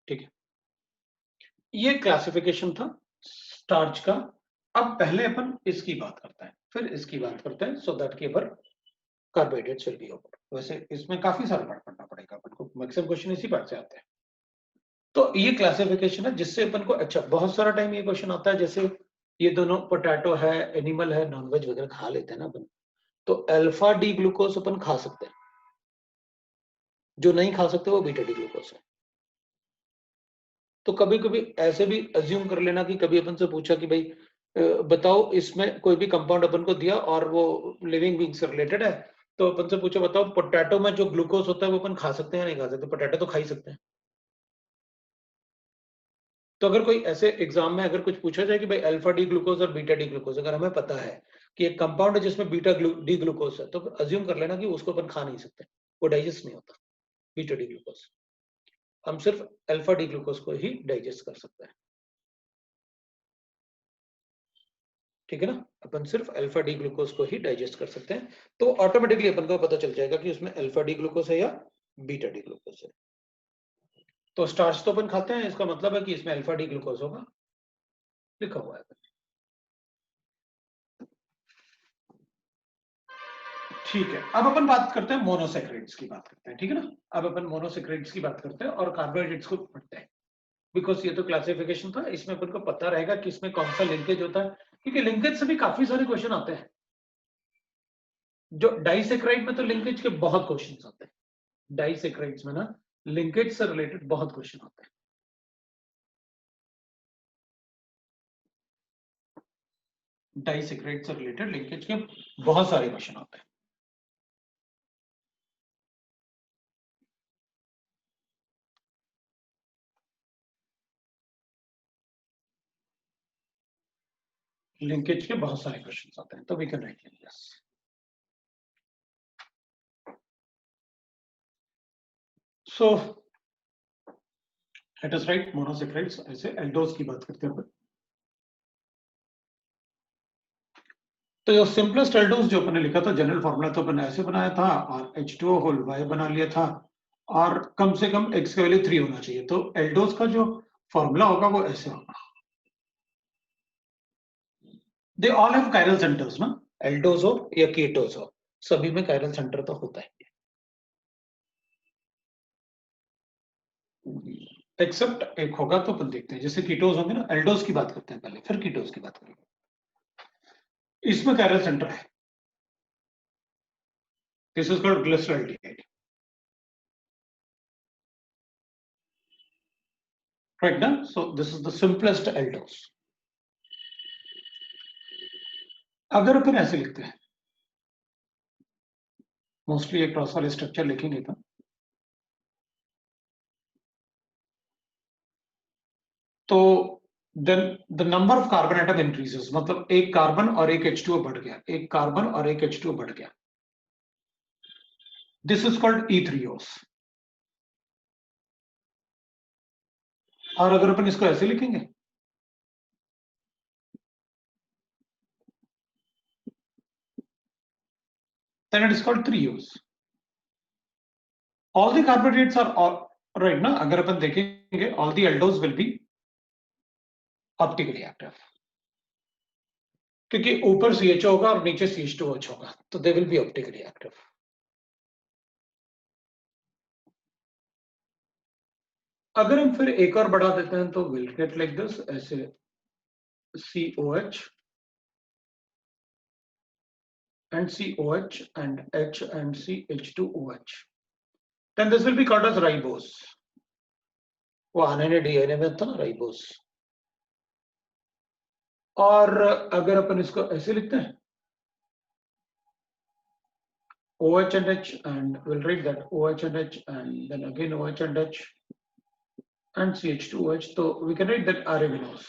ठीक है, ये क्लासिफिकेशन था स्टार्च का। अब पहले अपन इसकी बात करते हैं, फिर इसकी बात करते हैं, सो दैट कि अपन कार्बोहाइड्रेट्स विल बी ओवर। वैसे इसमें काफी सारा पार्ट पढ़ना पड़ेगा अपन को, मैक्सिमम क्वेश्चन इसी पार्ट से आते हैं। तो ये क्लासिफिकेशन है जिससे अपन को, अच्छा बहुत सारा टाइम ये क्वेश्चन आता है, जैसे ये दोनों पोटैटो है, एनिमल है, नॉनवेज वगैरह खा लेते हैं ना अपन, तो अल्फा डी ग्लूकोज अपन खा सकते हैं, जो नहीं खा सकते वो बीटा डी ग्लूकोज है। तो कभी कभी ऐसे भी अज्यूम कर लेना कि कभी अपन से पूछा कि भाई बताओ इसमें कोई भी कंपाउंड अपन को दिया और वो लिविंग बीइंग से रिलेटेड है, तो अपन से पूछा बताओ पोटैटो में जो ग्लूकोज होता है वो अपन खा सकते हैं या नहीं खा सकते, पोटैटो तो खा ही सकते हैं। तो अगर कोई ऐसे एग्जाम में अगर कुछ पूछा जाए कि भाई अल्फा डी ग्लूकोज और बीटा डी ग्लूकोज, अगर हमें पता है कि एक कंपाउंड है जिसमें बीटा डी ग्लूकोज है, तो अज्यूम कर लेना कि उसको अपन खा नहीं सकते, वो डाइजेस्ट नहीं होता बीटा डी ग्लूकोज, हम सिर्फ अल्फा डी ग्लूकोज को ही डाइजेस्ट कर सकते हैं। ठीक है ना, अपन सिर्फ अल्फा डी ग्लूकोज को ही डाइजेस्ट कर सकते हैं, तो ऑटोमेटिकली अपन को पता चल जाएगा कि उसमें अल्फा डी ग्लूकोज है या बीटा डी ग्लूकोज है। तो स्टार्च तो अपन खाते हैं, इसका मतलब है कि इसमें अल्फा डी ग्लूकोज होगा, लिखा हुआ है। ठीक है, अब अपन बात करते हैं मोनोसैकराइड्स की बात करते हैं, ठीक है ना। अब अपन मोनोसैकराइड्स की बात करते हैं और कार्बोहाइड्रेट्स को पढ़ते हैं, बिकॉज ये तो क्लासिफिकेशन था, इसमें अपन को पता रहेगा कि इसमें कौन सा लिंकेज होता है, क्योंकि लिंकेज से भी काफी सारे क्वेश्चन आते हैं। जो डाइसैकराइड में तो लिंकेज के बहुत क्वेश्चन आते हैं, डाइसैकराइड्स में ना लिंकेज से रिलेटेड बहुत क्वेश्चन आते हैं। डाइसैकराइड से रिलेटेड लिंकेज के बहुत सारे क्वेश्चन आते हैं। लिंकेज के बहुत सारे क्वेश्चन आते हैं, तो we can write this. So let us write monosaccharides. ऐसे एल्डोज की बात करते हैं. तो जो सिंपलेस्ट एल्डोज जो अपन ने लिखा था, जनरल फॉर्मूला तो अपन ऐसे बनाया था और H2O होल Y बना लिया था, और कम से कम X का वैल्यू 3 होना चाहिए. तो एल्डोज का जो फॉर्मूला होगा वो ऐसे होगा. They all have chiral centres ना, एल्डोज हो या कीटोज हो, सभी में कायरल सेंटर तो होता है. एक्सेप्ट एक होगा तो अपन देखते हैं. जैसे कीटोज होंगे ना, एल्डोज की बात करते हैं पहले, फिर कीटोज की बात करेंगे. इसमें कायरल सेंटर है. This is called glyceraldehyde. Right ना. So this is the simplest aldose. अगर अपन ऐसे लिखते हैं, मोस्टली एक क्रॉस वाले स्ट्रक्चर लिखेंगे था, तो then the number of carbon atom increases. मतलब एक कार्बन और एक H2O बढ़ गया, एक कार्बन और एक H2O बढ़ गया. This is called E3Os. और अगर अपन इसको ऐसे लिखेंगे, then it is called 3Os. All the carbohydrates are all right ना. अगर अपन देखेंगे, all the aldehydes will be optically active, क्योंकि ऊपर CHO होगा और नीचे CH2OH होगा, तो they will be optically active. अगर हम फिर एक और बढ़ा देते हैं तो we'll get like this, ऐसे COH and COH and H and CH2OH. Then this will be called as ribose. वो आरएनए डीएनए में था ना, राइबोस. और अगर अपन इसको ऐसे लिखते हैं, OH and H, and we'll write that OH and H, and then again OH and H and CH2OH, so we can write that arabinose.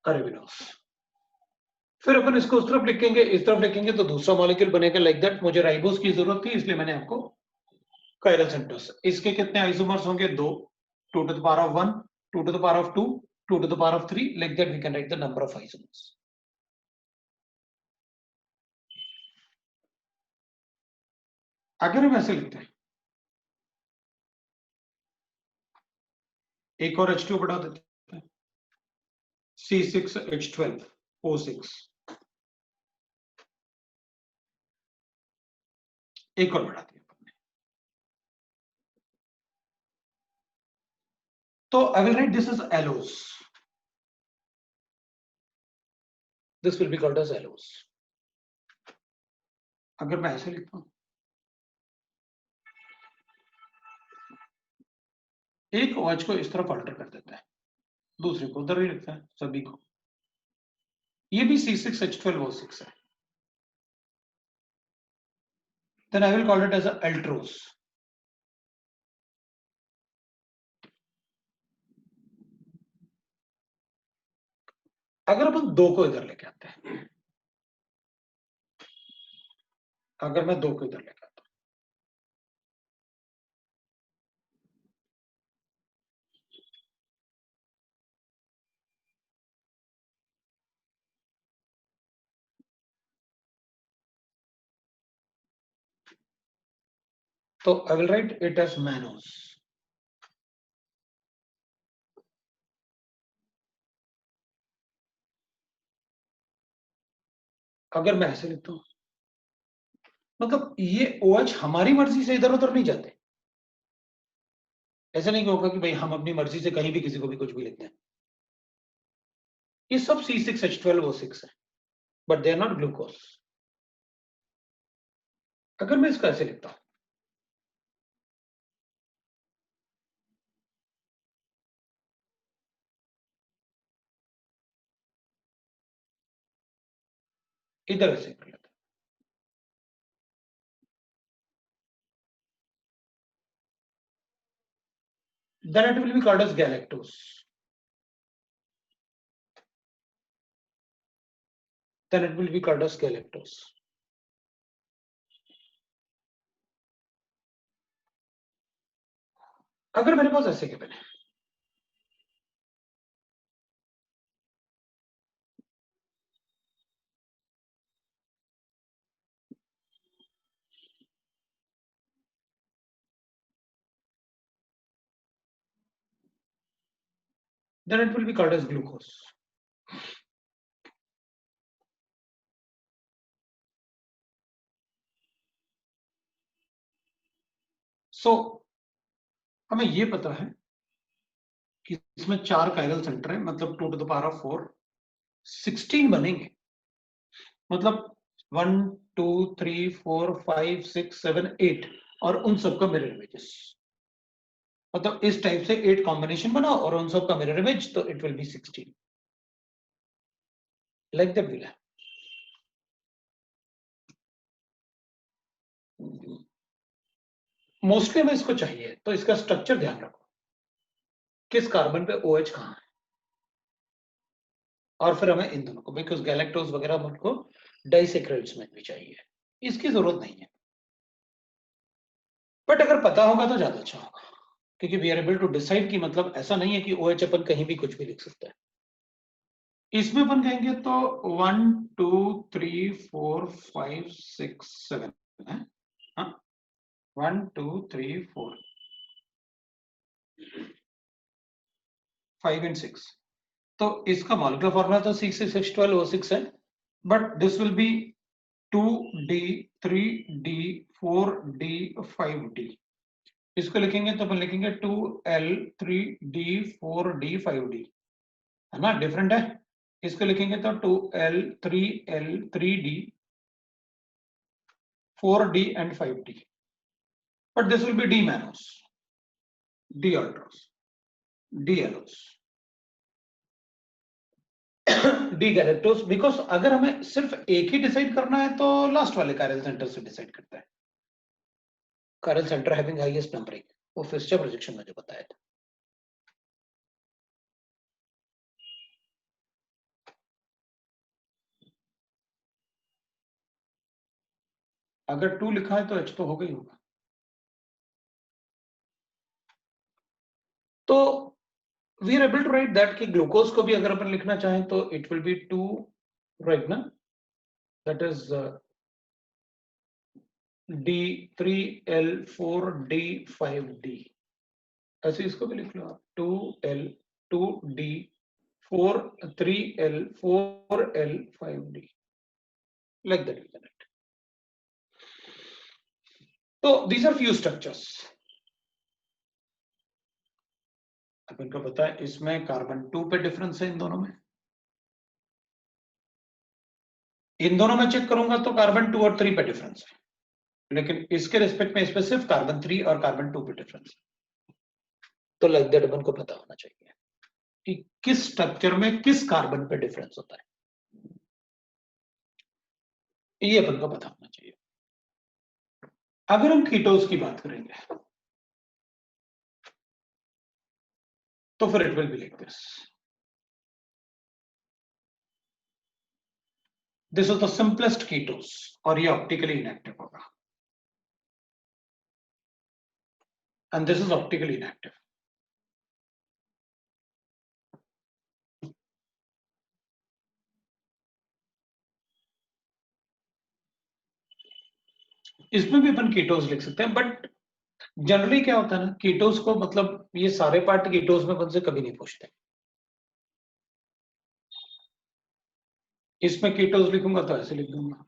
Arabinose. फिर अपन इसको उस तरफ लिखेंगे, इस तरफ लिखेंगे तो दूसरा मॉलिक्यूल बनेगा लाइक दैट. मुझे राइबोस की जरूरत थी, इसलिए मैंने आपको कायरल सेंटर्स. इसके कितने आइसोमर्स होंगे? 2, 2 to the power of 1, 2 to the power of 2, 2 to the power of 3. Like that we can write the number of isomers. अगर हम ऐसे लिखते हैं, एक और H2 बढ़ा देते हैं, C6H12O6. एक और बढ़ा दिया. So I will write this as allos. This will be called as allos. अगर मैं ऐसे लिखता हूं, एक OH को इस तरफ अल्टर कर देता है, दूसरे को उधर ही लिखता है, सभी को. ये भी C6H12O6 है. Then I will call it as a altrose. अगर अपन 2 को इधर लेके आते हैं, अगर मैं 2 को इधर लेके आता हूं, तो I will write it as mannose. अगर मैं ऐसे लिखता हूं, मतलब ये OH हमारी मर्जी से इधर उधर नहीं जाते. ऐसा नहीं होगा कि भाई हम अपनी मर्जी से कहीं भी किसी को भी कुछ भी लिखते हैं. ये सब C6H12O6 है, but they are not glucose. अगर मैं इसको ऐसे लिखता हूं, इधर ऐसे कर लेता हूं, then it will be called as galactose. then it will be called as galactose. अगर मेरे पास ऐसे गिवन है, then it will be called as glucose. So हमें ये पता है कि इसमें 4 कायरल सेंटर है, मतलब 2 to the power of 4 16 बनेंगे, मतलब 1 2 3 4 5 6 7 8 और उन सबका मिरर इमेजेस, मतलब इस टाइप से 8 कॉम्बिनेशन बनाओ और उन सबका मिरर इमेज, तो it will B 16 like that will है। मोस्टली हमें इसको चाहिए, तो इसका स्ट्रक्चर ध्यान रखो, किस कार्बन पे OH कहाँ है, और फिर हमें इन दोनों को, बिकॉज गैलेक्टोज वगैरह हमको डाइसैकराइड्स में भी चाहिए, इसकी जरूरत नहीं है, बट अगर पता होगा तो ज्यादा अच्छा होगा, क्योंकि we are able to decide कि मतलब ऐसा नहीं है कि OH अपन कहीं भी कुछ भी लिख सकते हैं। इसमें अपन कहेंगे तो 1 2 3 4 5 6 7 है, 1 2 3 4 5 and 6, तो इसका मॉलिक्यूलर फॉर्मूला तो 6 O6 है, but this will be 2D 3D 4D 5D। इसको लिखेंगे तो अपन लिखेंगे 2L 3D 4D 5D, है ना, डिफरेंट है। इसको लिखेंगे तो 2L 3L 3D 4D and 5D, but this will be D mannose, D aldose, D allos, D galactose, because अगर हमें सिर्फ एक ही डिसाइड करना है तो लास्ट वाले कायरल सेंटर से डिसाइड करता है, chiral centre having highest numbering, वो फिस्चर प्रोजेक्शन में जो बताया था। अगर 2 लिखा है तो H तो होगा ही होगा। तो we are able to write that कि ग्लूकोज को भी अगर अपन लिखना चाहें तो इट विल बी 2, राइट ना, दैट इज D3L4D5D, ऐसे इसको भी लिख लो आप, 2L2D4 3L4L5D, like that we can write. So these are few structures। अपन को पता है इसमें कार्बन 2 पे डिफरेंस है, इन दोनों में, इन दोनों में चेक करूंगा तो कार्बन 2 और 3 पे डिफरेंस है, लेकिन इसके रिस्पेक्ट में इसमें सिर्फ कार्बन 3 और कार्बन 2 पे डिफरेंस है, तो लाइक दैट अपन को पता होना चाहिए कि किस स्ट्रक्चर में किस कार्बन पे डिफरेंस होता है, ये अपन को पता होना चाहिए। अगर हम कीटोज की बात करेंगे तो फिर it will be like this, this is the simplest कीटोज, और ये ऑप्टिकली इनएक्टिव होगा, and this is optically inactive. इसमें भी अपन कीटोज लिख सकते हैं, बट जनरली क्या होता है ना, कीटोज को मतलब ये सारे पार्ट कीटोज में अपन से कभी नहीं पूछते, इसमें कीटोज लिखूंगा तो ऐसे लिख दूंगा,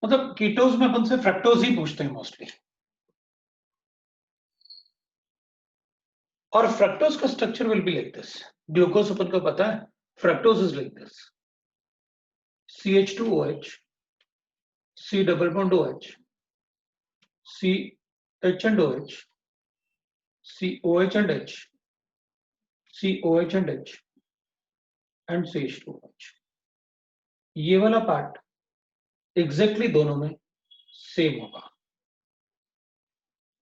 मतलब कीटोज में अपन से फ्रक्टोज ही पूछते हैं मोस्टली, और फ्रक्टोज का structure will be like this. Glucose अपन को पता है, fructose is like this, CH2OH, C double bond OH, CH and OH, COH and H, COH and H, and CH2OH। ये वाला पार्ट एग्जैक्टली दोनों में सेम होगा,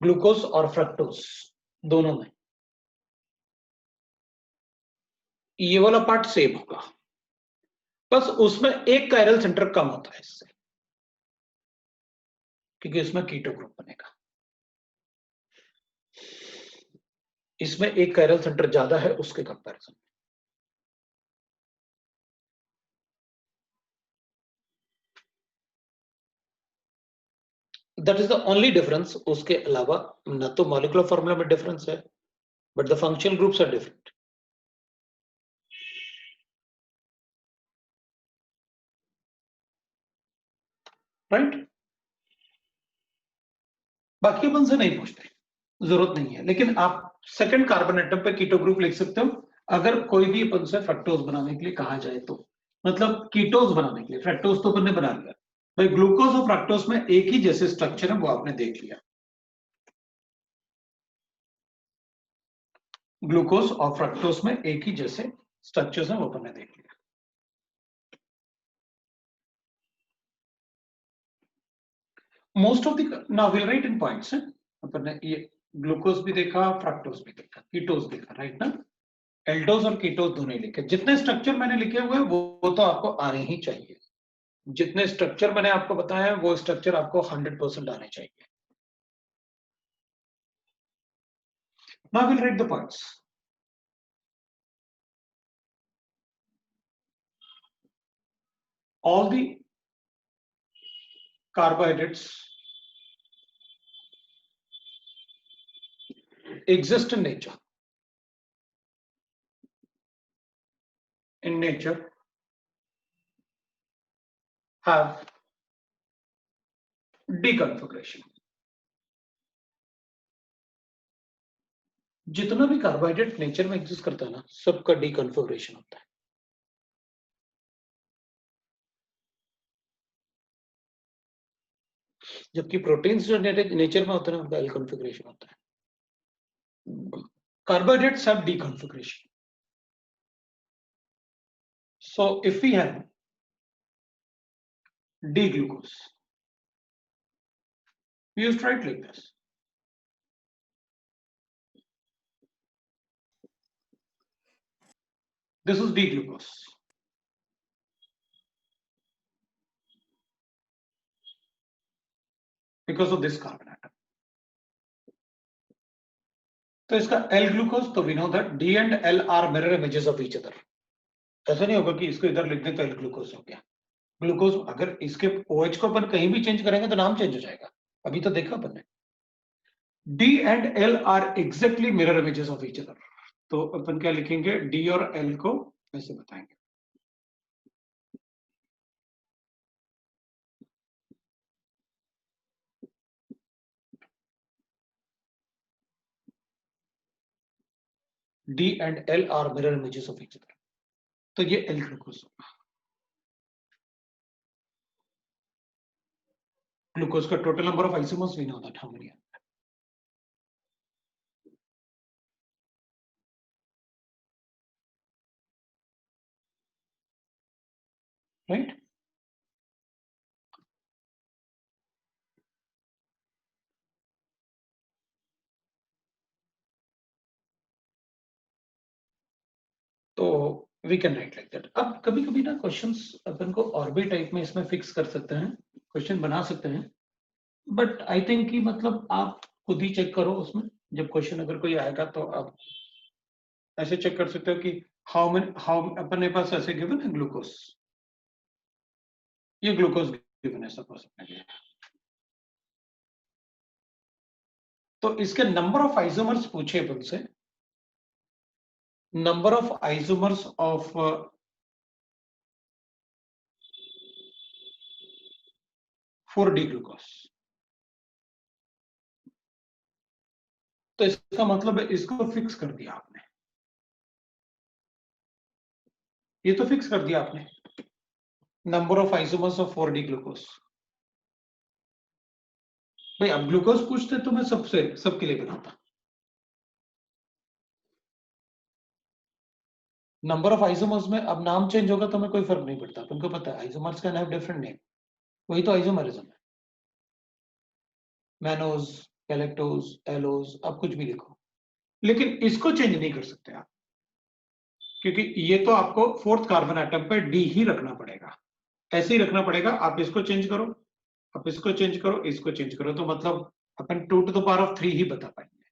ग्लूकोज और फ्रक्टोज दोनों में। ये वाला पार्ट सेम होगा, बस उसमें एक कायरल सेंटर कम होता है इससे, क्योंकि इसमें कीटो ग्रुप बनेगा। इसमें एक कायरल सेंटर ज्यादा है उसके comparison. That is the only difference. उसके अलावा न तो मॉलिक्यूलर फॉर्मूला में डिफरेंस है, but the functional groups are different. Right? बाकी अपन से नहीं पूछते, जरूरत नहीं है, लेकिन आप सेकंड कार्बन एटम पे कीटो ग्रुप लिख सकते हो अगर कोई भी अपन से फ्रक्टोज बनाने के लिए कहा जाए तो। मतलब कीटोज बनाने के लिए, फ्रक्टोज तो अपन ने बना लिया भाई, ग्लूकोज और फ्रक्टोज में एक ही जैसे स्ट्रक्चर है, वो आपने देख लिया। ग्लूकोज और फ्रक्टोज में एक ही जैसे स्ट्रक्चर्स हैं, वो अपन ने देख लिया। Most of the now will write in points. अपन ने ये ग्लूकोज भी देखा, फ्रक्टोज भी देखा, कीटोज देखा, राइट ना? एल्डोज और कीटोज दोनों ही लिखे। जितने स्ट्रक्चर मैंने लिखे हुए हैं वो तो आपको आने ही चाहिए। जितने स्ट्रक्चर मैंने आपको बताया है वो स्ट्रक्चर आपको 100% आने चाहिए। Now will right the points. All the carbohydrates exist in nature. In nature, have deconfiguration. जितना भी कार्बोहाइड्रेट नेचर में एग्जिस्ट करता है ना, सबका डीकॉन्फिगरेशन होता है। जबकि प्रोटीन्स जो नेचर में होते हैं उनका एल कॉन्फिगरेशन होता है। Carbohydrates have D configuration. So if we have D-glucose, we used to write like this. This is D-glucose. Because of this carbon atom. तो इसका L-glucose, तो we know that D and L are mirror images of each other. ऐसा नहीं होगा कि इसको इधर लिख दें तो L-glucose हो गया। ग्लूकोज, अगर इसके OH को अपन कहीं भी चेंज करेंगे तो नाम चेंज हो जाएगा। अभी तो देखा अपन ने। D and L are exactly mirror images of each other. तो अपन क्या लिखेंगे? D और L को ऐसे बताएंगे। D and L are mirror images of each other. तो ये L ग्लूकोज होगा। ग्लूकोज का total number of isomers we know that how many, right? तो we can write like that. अब कभी कभी ना क्वेश्चंस अपन को और भी टाइप में इसमें फिक्स कर सकते हैं, क्वेश्चन बना सकते हैं, बट आई थिंक कि मतलब आप खुद ही चेक करो उसमें। जब क्वेश्चन अगर कोई आएगा तो आप ऐसे चेक कर सकते हो कि हाउ अपने पास ऐसे गिवन है ग्लूकोज, ये ग्लूकोज गिवन है सपोज अपने लिए, तो इसके नंबर ऑफ आइसोमर्स पूछे अपन से, number of isomers of 4D glucose. तो इसका मतलब है इसको फिक्स कर दिया आपने, ये तो फिक्स कर दिया आपने, number of isomers of 4D glucose. भाई अब ग्लूकोज पूछते तो मैं सबके लिए बनाता। नंबर ऑफ आइसोमर्स में अब नाम चेंज होगा तो हमें कोई फर्क नहीं पड़ता, तुमको पता है isomers can have different name, वही तो आइसोमरिज्म है। मैनोज, कैलेक्टोज, एलोज, आप कुछ भी लिखो, लेकिन इसको चेंज नहीं कर सकते आप। क्योंकि ये तो आपको फोर्थ कार्बन एटम पे डी ही रखना पड़ेगा, ऐसे ही रखना पड़ेगा। आप इसको चेंज करो, आप इसको चेंज करो, इसको चेंज करो, तो मतलब अपन 2 to the power of 3 ही बता पाएंगे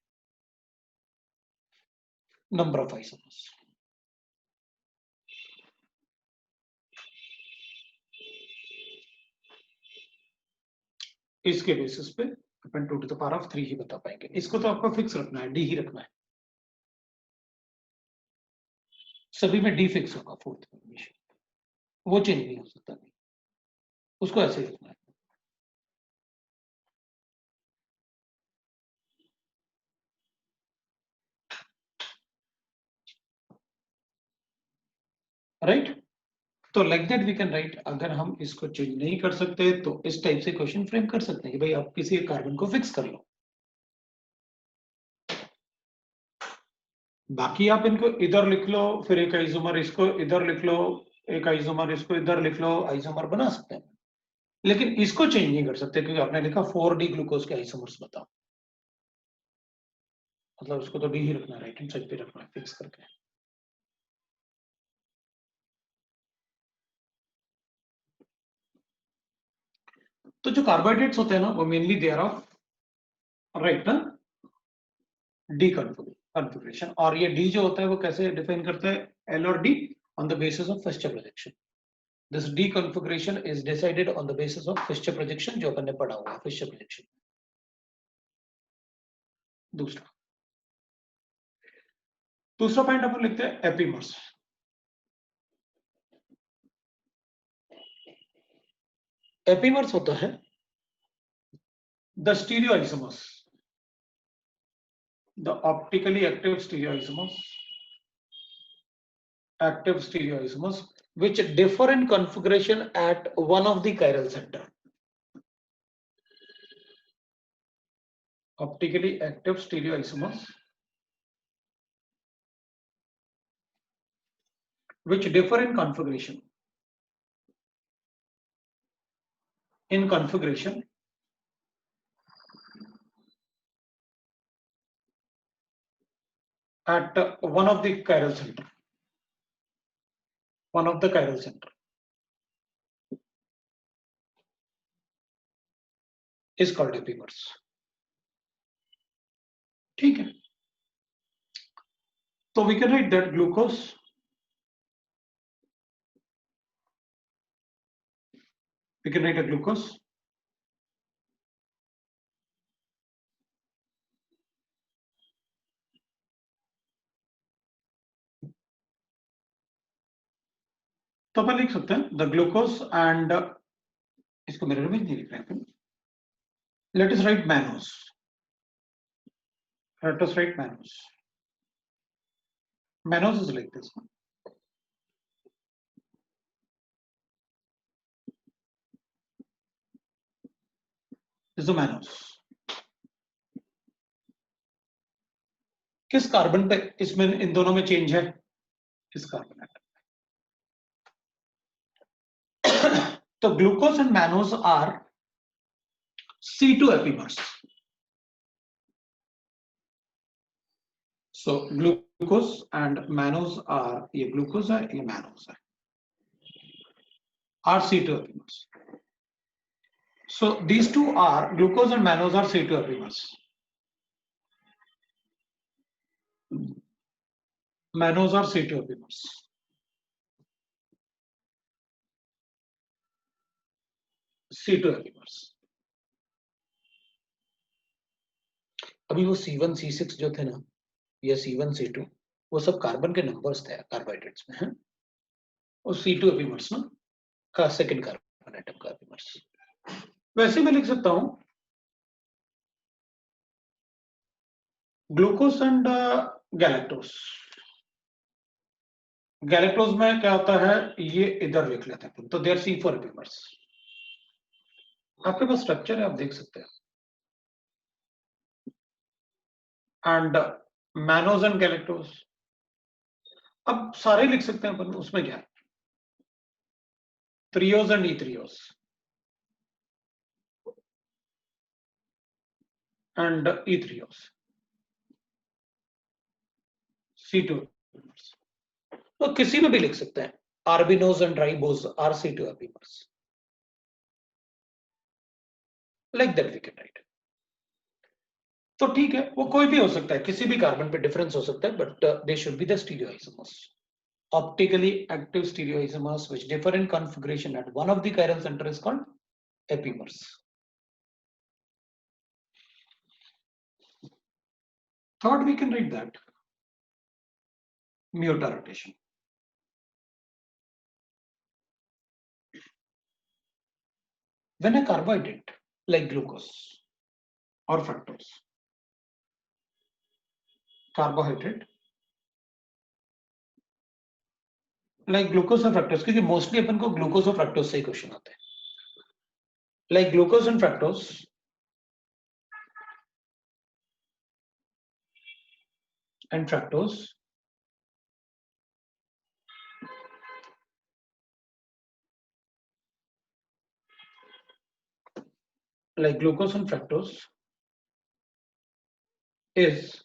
नंबर ऑफ आइसोमर्स। इसके बेसिस पे अपन 2 to the power of 3 ही बता पाएंगे। इसको तो आपको फिक्स रखना है, डी ही रखना है, सभी में डी फिक्स होगा फोर्थ में, वो चेंज नहीं हो सकता, नहीं उसको ऐसे ही रखना है। राइट, तो like that we can write. अगर हम इसको चेंज नहीं कर सकते तो इस टाइप से क्वेश्चन फ्रेम कर सकते हैं कि भाई आप किसी कार्बन को फिक्स कर लो, बाकी आप इनको इधर लिख लो, फिर एक आइसोमर इसको इधर लिख लो, एक आइसोमर इसको इधर लिख लो, आइसोमर बना सकते हैं, लेकिन इसको चेंज नहीं कर सकते क्योंकि आपने लिखा 4D ग्लूकोज के आइसोमर्स बताओ, मतलब उसको तो डी ही रखना है, राइट हैंड साइड पे रखना है फिक्स करके। तो जो कार्बोहाइड्रेट्स होते हैं ना वो mainly they are of right ना डी कॉन्फ़िगरेशन, और ये डी जो होता है वो कैसे डिफाइन करता है, एल और D on the basis of Fischer projection. This D configuration is decided on the basis of Fischer projection, जो अपन ने पढ़ा हुआ है फिशर प्रोजेक्शन। दूसरा दूसरा पॉइंट अपन लिखते हैं एपीमर्स। एपीमर्स होता है the stereoisomers, the optically active stereoisomers which differ in configuration at one of the chiral center. Optically active stereoisomers which differ in configuration at one of the chiral center, is called epimers। ठीक है, तो we can write that glucose we can write a glucose तो अपन लिख सकते हैं the glucose and, इसको mirror में नहीं लिख रहे हैं, let us write mannose, mannose is like this, this is the mannose. किस कार्बन पे इसमें इन दोनों में चेंज है, किस कार्बन एटम। तो glucose and mannose are C2 epimers। So glucose and mannose are, ये glucose है, ये mannose है, are C2 epimers। So these two are, glucose and mannose are C2 epimers। Mannose are C2 epimers। C2 epimers। अभी वो C1 C6 जो थे ना, या C1 C2, वो सब कार्बन के नंबर्स थे कार्बोहाइड्रेट्स में, हैं और C2 epimers ना का सेकंड कार्बन एटम का epimers। वैसे मैं लिख सकता हूं ग्लूकोज एंड गैलेक्टोज। गैलेक्टोज में क्या होता है, ये इधर लिख लेते हैं, तो देयर C4 epimers। आपके पास स्ट्रक्चर है, आप देख सकते हैं, एंड मैनोज एंड गैलेक्टोज। अब सारे लिख सकते हैं अपन, उसमें क्या है, threose and erythrose and erythrose, C2 epimers। तो किसी में भी लिख सकते हैं, arabinose and ribose are C2 epimers, like that we can write. तो ठीक है, वो कोई भी हो सकता है, किसी भी कार्बन पे डिफरेंस हो सकता है, but they should be the stereoisomers, optically active stereoisomers which differ in configuration at one of the chiral center is called epimers. Third, we can write that Myotar rotation. When a carbohydrate like glucose or fructose, carbohydrate like glucose or fructose, क्योंकि mostly अपन को glucose और fructose से ही question आते हैं, like glucose and fructose like glucose and fructose is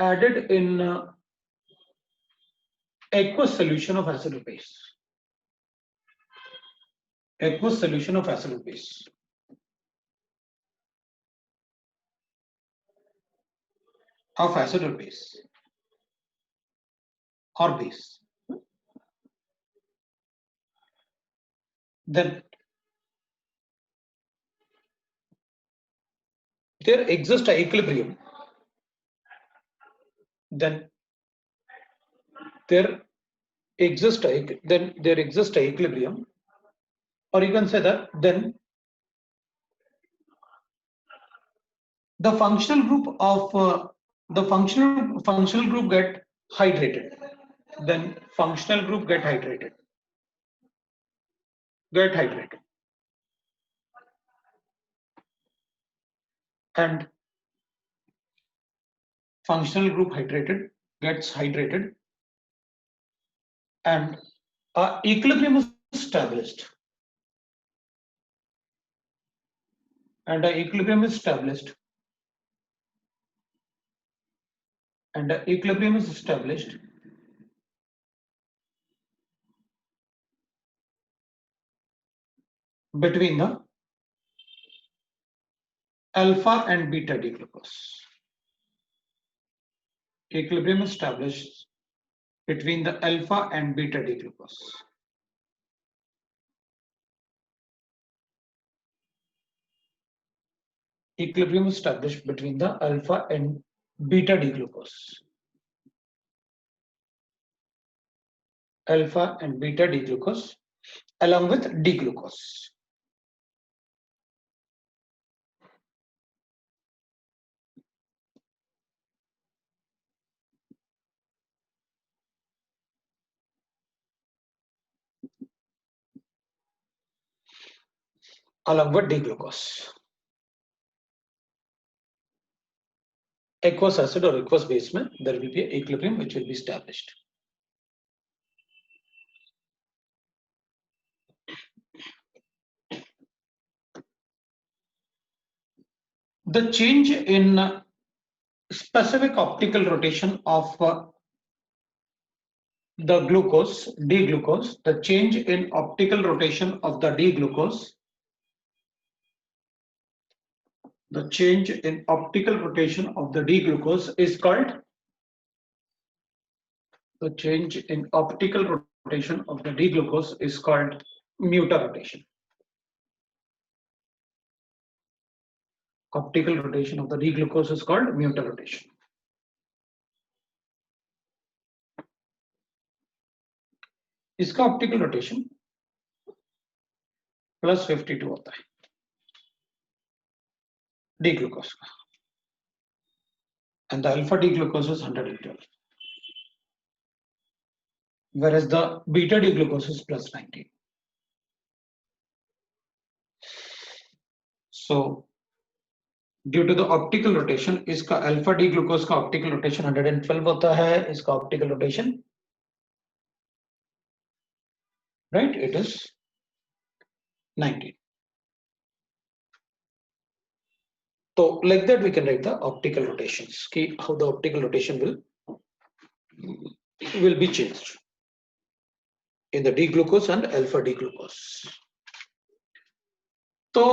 added in aqueous solution of acid or base. Aqueous solution of acid or base. Of acid or base. Or base. Then there exists a equilibrium. Then there exists a equilibrium, or you can say that then the functional group of the functional group get hydrated. Then functional group get hydrated. And functional group gets hydrated, and equilibrium is established. And equilibrium is established. Between the alpha and beta D-glucose. Equilibrium is established between the alpha and beta D-glucose. Equilibrium is established between the alpha and beta D-glucose. Alpha and beta D-glucose along with D-glucose. Along with D-glucose. Aqueous acid or aqueous base, there will be an equilibrium which will be established. The change in specific optical rotation of the glucose, D-glucose, the change in optical rotation of the D-glucose, the change in optical rotation of the D-glucose is called, the change in optical rotation of the D-glucose is called Myotar rotation. Optical rotation of the D-glucose is called Myotar rotation. इसका optical rotation +52 होता है D glucose का, and the alpha D glucose is 112, whereas the beta D glucose is +19. So due to the optical rotation, इसका alpha D glucose का optical rotation 112 होता है, इसका optical rotation, right, it is 19. तो like that we can write the optical rotations ki how the optical rotation will be changed in the D-glucose and alpha D-glucose. तो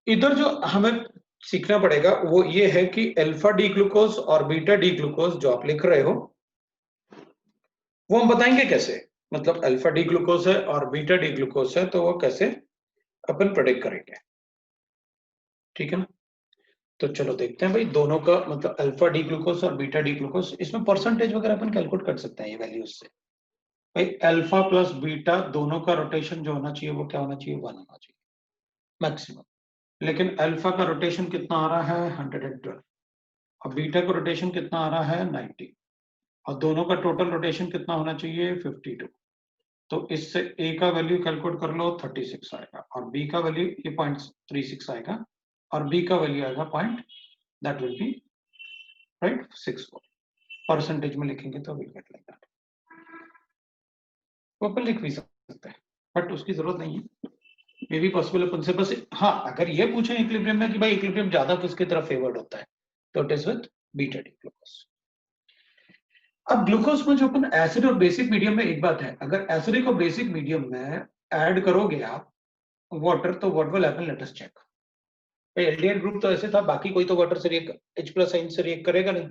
इधर जो हमें सीखना पड़ेगा वो ये है कि अल्फा डी ग्लूकोज और बीटा डी ग्लूकोज जो आप लिख रहे हो वो हम बताएंगे कैसे, मतलब अल्फा डी ग्लूकोज है और बीटा डी ग्लूकोज है तो वो कैसे अपन प्रेडिक्ट करेंगे, ठीक है ना। तो चलो देखते हैं भाई दोनों का, मतलब अल्फा डी ग्लूकोज और बीटा डी ग्लूकोज, इसमें परसेंटेज वगैरह अपन कैलकुलेट कर सकते हैं ये वैल्यूज से। भाई अल्फा प्लस बीटा दोनों का रोटेशन जो होना चाहिए वो क्या होना चाहिए, 1 होना चाहिए मैक्सिमम। लेकिन अल्फा का रोटेशन कितना आ रहा है 112 और बीटा का रोटेशन कितना आ रहा है 90 और दोनों का टोटल रोटेशन कितना होना चाहिए 52। तो इससे ए का वैल्यू कैलकुलेट कर लो 36 आएगा और बी का वैल्यू ये 0.36 आएगा और बी का वैल्यू आएगा that will be right 64। Percentage में लिखेंगे तो विल गेट लाइक दैट। वो अपन लिख भी सकते हैं बट उसकी जरूरत नहीं है, मे बी पॉसिबल अपन से बस। हाँ अगर ये पूछे इक्विलिब्रियम में कि भाई इक्विलिब्रियम ज्यादा किसकी तरफ फेवर्ड होता है तो it is with beta D glucose. अब ग्लूकोज में जो अपन एसिड और बेसिक मीडियम में एक बात है, अगर एसिडिक और बेसिक मीडियम में ऐड करोगे आप वाटर तो what will happen, let us check. Aldehyde group तो ऐसे था, बाकी कोई तो वाटर से रिएक्ट H+ आयन से रिएक्ट करेगा नहीं।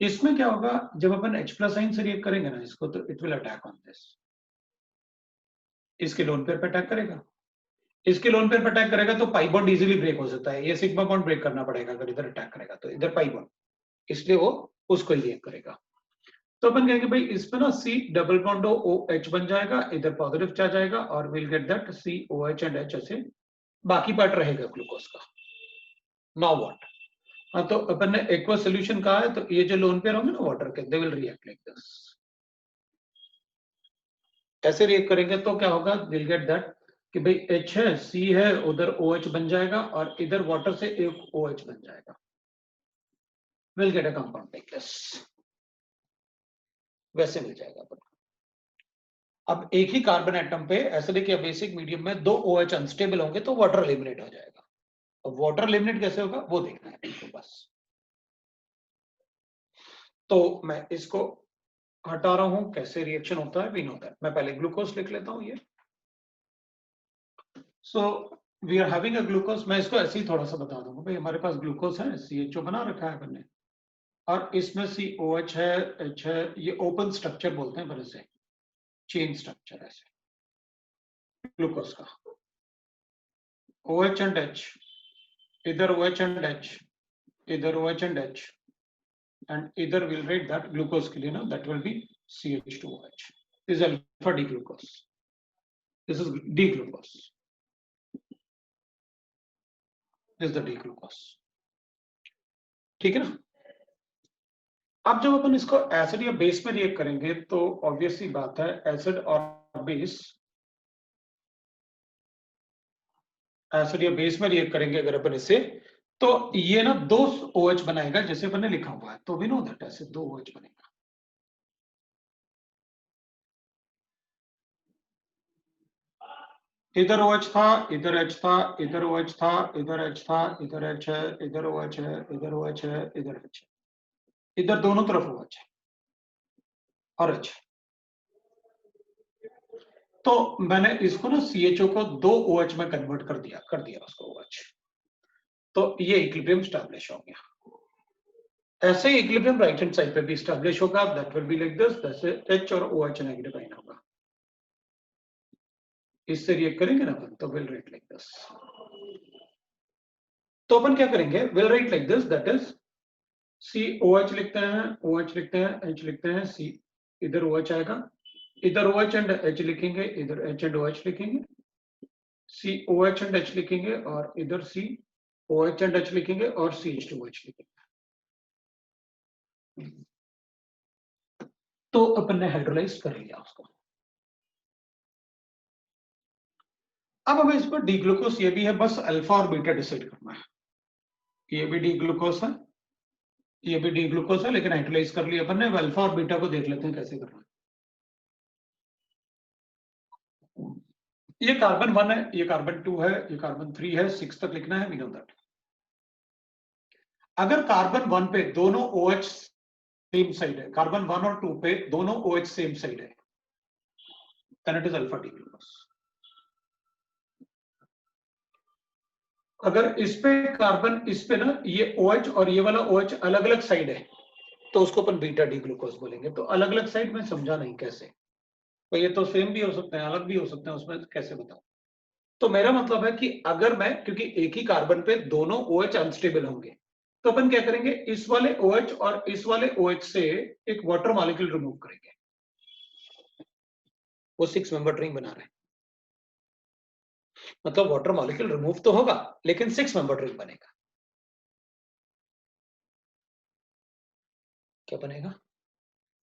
इसमें क्या होगा जब अपन H+ आयन से रिएक्ट करेंगे ना इसको तो it will attack on this, इसके लोन पेयर पे अटैक करेगा, इसके लोन पेयर पे अटैक करेगा तो पाई बॉन्ड इजीली ब्रेक हो सकता है, ये सिग्मा बॉन्ड ब्रेक करना पड़ेगा अगर इधर अटैक करेगा तो इधर पाई बॉन्ड, इसलिए वो उसको रिएक्ट करेगा। तो अपन कहेंगे भाई इस पे ना C डबल बॉन्ड OH बन जाएगा, इधर पॉजिटिव चार्ज आएगा और will get that COH and H ऐसे बाकी पार्ट रहेगा ग्लूकोज का। नाउ व्हाट, हाँ तो अपन ने एक्वा सोल्यूशन कहा है तो ये जो लोन पेयर होंगे ना वाटर के they will react like this, ऐसे रिएक्ट करेंगे तो क्या होगा विल गेट दैट कि भाई H है C है उधर OH बन जाएगा और इधर वाटर से एक OH बन जाएगा, will get a compound like this, वैसे मिल जाएगा अपन। अब एक ही कार्बन एटम पे एसिडिक या बेसिक मीडियम में दो OH अनस्टेबल होंगे तो वाटर एलिमिनेट हो जाएगा। अब वाटर एलिमिनेट कैसे होगा वो देखना है तो बस। तो मैं इसको हटा रहा हूं, कैसे रिएक्शन होता है वी नो दैट। मैं पहले ग्लूकोज लिख लेता हूं ये। So we are having a glucose, मैं इसको ऐसे ही थोड़ा सा बता दूंगा भाई हमारे पास ग्लूकोज है CHO बना रखा है हमने और इसमें COH है H है, ये ओपन स्ट्रक्चर बोलते हैं बड़े से चेन स्ट्रक्चर ऐसे ग्लूकोज का OH एंड H, इधर OH एंड H, इधर OH and H and either we'll write that glucose के लिए ना that will be CH2OH. This is alpha D glucose. This is D glucose. This is the D glucose. ठीक है ना। अब जब अपन इसको एसिड या बेस में रिएक्ट करेंगे तो ऑब्वियसली बात है एसिड और बेस, एसिड या बेस में रिएक्ट करेंगे अगर अपन इससे तो ये ना दो OH बनाएगा जैसे अपन ने लिखा हुआ है, तो भी नो दैट ऐसे दो OH बनेगा। इधर OH था, इधर H था, इधर OH था, इधर H था, इधर H है, इधर OH है, इधर OH है, इधर H है, इधर दोनों तरफ OH है और H। तो मैंने इसको ना CHO को दो OH में कन्वर्ट कर दिया उसको OH, तो ये इक्विलिब्रियम स्टैब्लिश हो गया। ऐसे ही इक्विलिब्रियम राइट हैंड साइड पे भी स्टैब्लिश होगा, that will be like this, जैसे H और OH नेगेटिव आयन होगा, इससे रिएक्ट करेंगे ना अपन तो विल राइट लाइक दिस। तो अपन क्या करेंगे will write like this, that is COH लिखते हैं, OH लिखते हैं, H लिखते हैं, C इधर OH आएगा, इधर OH एंड H लिखेंगे, इधर H एंड OH लिखेंगे, COH एंड H लिखेंगे और इधर COH एंड H लिखेंगे और CH2OH लिखेंगे। तो अपन ने हाइड्रोलाइज कर लिया उसको। अब हमें इस पर डी ग्लूकोज ये भी है, बस अल्फा और बीटा डिसाइड करना है। ये भी डी ग्लूकोज है, ये भी डी ग्लूकोज है, लेकिन हाइड्रोलाइज कर लिया अपन ने। अल्फा और बीटा को देख लेते हैं कैसे करना है। ये कार्बन 1 है, ये कार्बन 2 है, ये कार्बन 3 है, 6 तक लिखना है, वी नो दैट। अगर कार्बन 1 पे दोनों OH सेम साइड है, कार्बन 1 और 2 पे दोनों OH सेम साइड है, then it is alpha D glucose. अगर इस पे कार्बन, इस पे ना ये OH और ये वाला OH अलग अलग साइड है, तो उसको अपन बीटा डी ग्लूकोज बोलेंगे। तो अलग अलग साइड में समझा नहीं कैसे, तो ये तो सेम भी हो सकते हैं, अलग भी हो सकते हैं, उसमें कैसे बताऊं। तो मेरा मतलब है कि अगर मैं, क्योंकि एक ही कार्बन पे दोनों OH अनस्टेबल होंगे, तो अपन क्या करेंगे, इस वाले OH और इस वाले OH से एक वाटर मॉलिक्यूल रिमूव करेंगे। वो 6 मेंबर रिंग बना रहे हैं, मतलब वाटर मॉलिक्यूल रिमूव तो होगा लेकिन 6 मेंबर रिंग बनेगा। क्या बनेगा?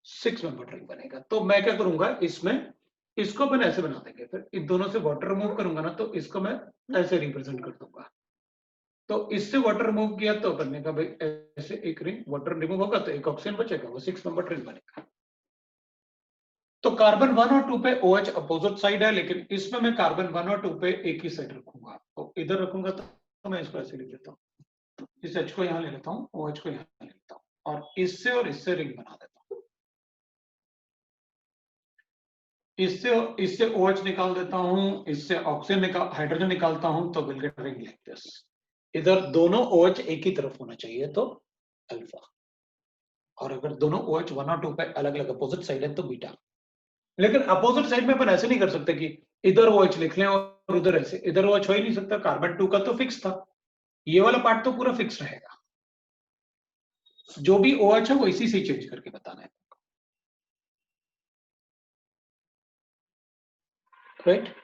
6 मेंबर रिंग बनेगा। तो मैं क्या करूंगा, इसमें इसको अपन ऐसे बना देंगे, फिर इन दोनों से वाटर रिमूव करूंगा ना, तो इसको मैं ऐसे रिप्रेजेंट कर दूंगा। तो इससे वाटर रिमूव किया तो अपन ने कहा भाई ऐसे एक रिंग वाटर रिमूव होगा तो एक ऑक्सीजन बचेगा, वो 6 मेंबर रिंग बनेगा। तो कार्बन 1 और 2 पे OH अपोजिट साइड है, लेकिन इसमें मैं कार्बन 1 और 2 पे एक ही साइड रखूंगा। तो इधर रखूंगा तो मैं इसको ऐसे लिख देता हूँ, इस H को यहां ले लेता हूँ, OH को यहां ले लेता हूँ, और इससे रिंग बना देता हूँ। इससे OH निकाल देता हूं, इससे ऑक्सीजन हाइड्रोजन निकालता हूं, तो will get ring like this. इधर दोनों OH एक ही तरफ होना चाहिए तो अल्फा, और अगर दोनों OH 1 और 2 पे अलग अलग अपोजिट साइड है तो बीटा। लेकिन अपोजिट साइड में अपन ऐसे नहीं कर सकते कि इधर OH लिख लें और उधर ऐसे, इधर OH हो ही नहीं सकता। कार्बन 2 का तो फिक्स था, ये वाला पार्ट तो पूरा फिक्स रहेगा, जो भी OH है वो इसी से चेंज करके बताना है, right.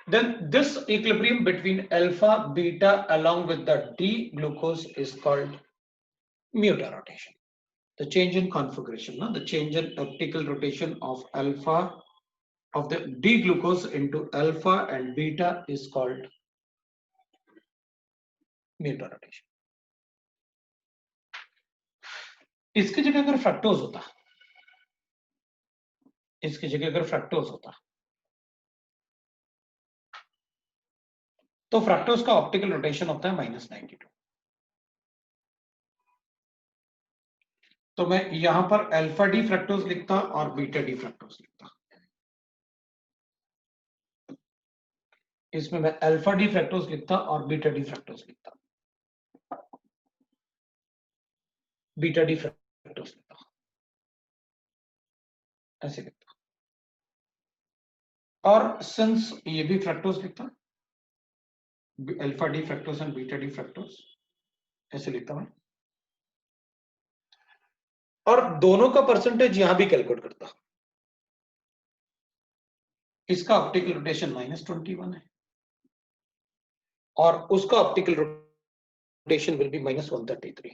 Then this equilibrium between alpha beta along with the D glucose is called muta rotation. The change in configuration, no? The change in optical rotation of alpha of the D glucose into alpha and beta is called muta rotation. इसकी जगह अगर fructose होता, इसकी जगह अगर fructose होता, तो fructose का ऑप्टिकल रोटेशन होता है -92। तो मैं यहां पर अल्फा डी फ्रक्टोज लिखता और बीटा डी फ्रक्टोज लिखता। इसमें मैं अल्फा डी फ्रक्टोज लिखता और बीटा डी फ्रक्टोज लिखता, बीटा डी फ्रक्टोज लिखता, ऐसे लिखता। और सिंस ये भी फ्रक्टोज लिखता, alpha D fructose and beta D fructose, ऐसे लिखता मैं, और दोनों का परसेंटेज यहां भी कैलकुलेट करता। इसका ऑप्टिकल रोटेशन -21 है और उसका optical rotation will be -133।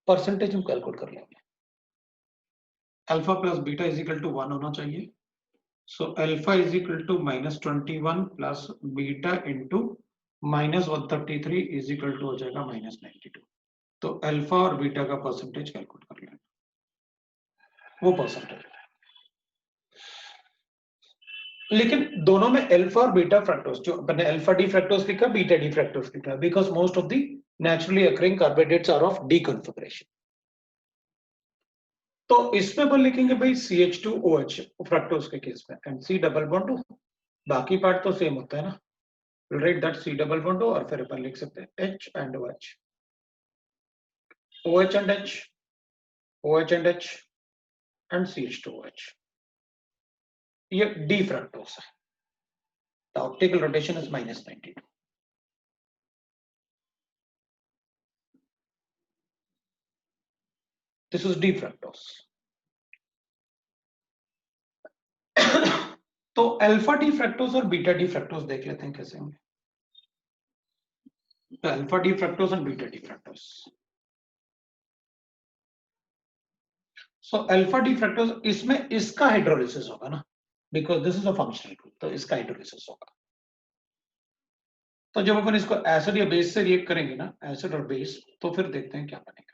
Percentage हम कैलकुलेट कर लेंगे। Alpha plus beta is equal to 1 होना चाहिए। So alpha is equal to -21 plus beta into -133 is equal to हो जाएगा -92। तो अल्फा और बीटा का परसेंटेज कैलकुलेट कर लेंगे, वो परसेंटेज। लेकिन दोनों में अल्फा और बीटा फ्रक्टोज, जो मैंने अल्फा डी फ्रक्टोज लिखा, बीटा डी फ्रक्टोज लिखा, because most of the naturally occurring carbohydrates are of D configuration. तो इसमें अपन लिखेंगे भाई CH2OH फ्रक्टोज के केस में, and C double bond O, बाकी पार्ट तो सेम होता है ना, right, that C double bond O, और फिर अपन लिख सकते हैं H and OH, OH and H, OH and H and CH2OH। ये डी फ्रक्टोज है। The optical rotation is -92. This is D fructose. तो अल्फा डी फ्रक्टोज और बीटा डी फ्रक्टोज देख लेते हैं कैसे होंगे। तो alpha D fructose and beta D fructose. So alpha D fructose, इसमें इसका हाइड्रोलिसिस होगा ना, because this is a functional group, तो इसका हाइड्रोलिसिस होगा। तो जब अपन इसको एसिड या बेस से रिएक्ट करेंगे ना, एसिड और बेस, तो फिर देखते हैं क्या बनेगा।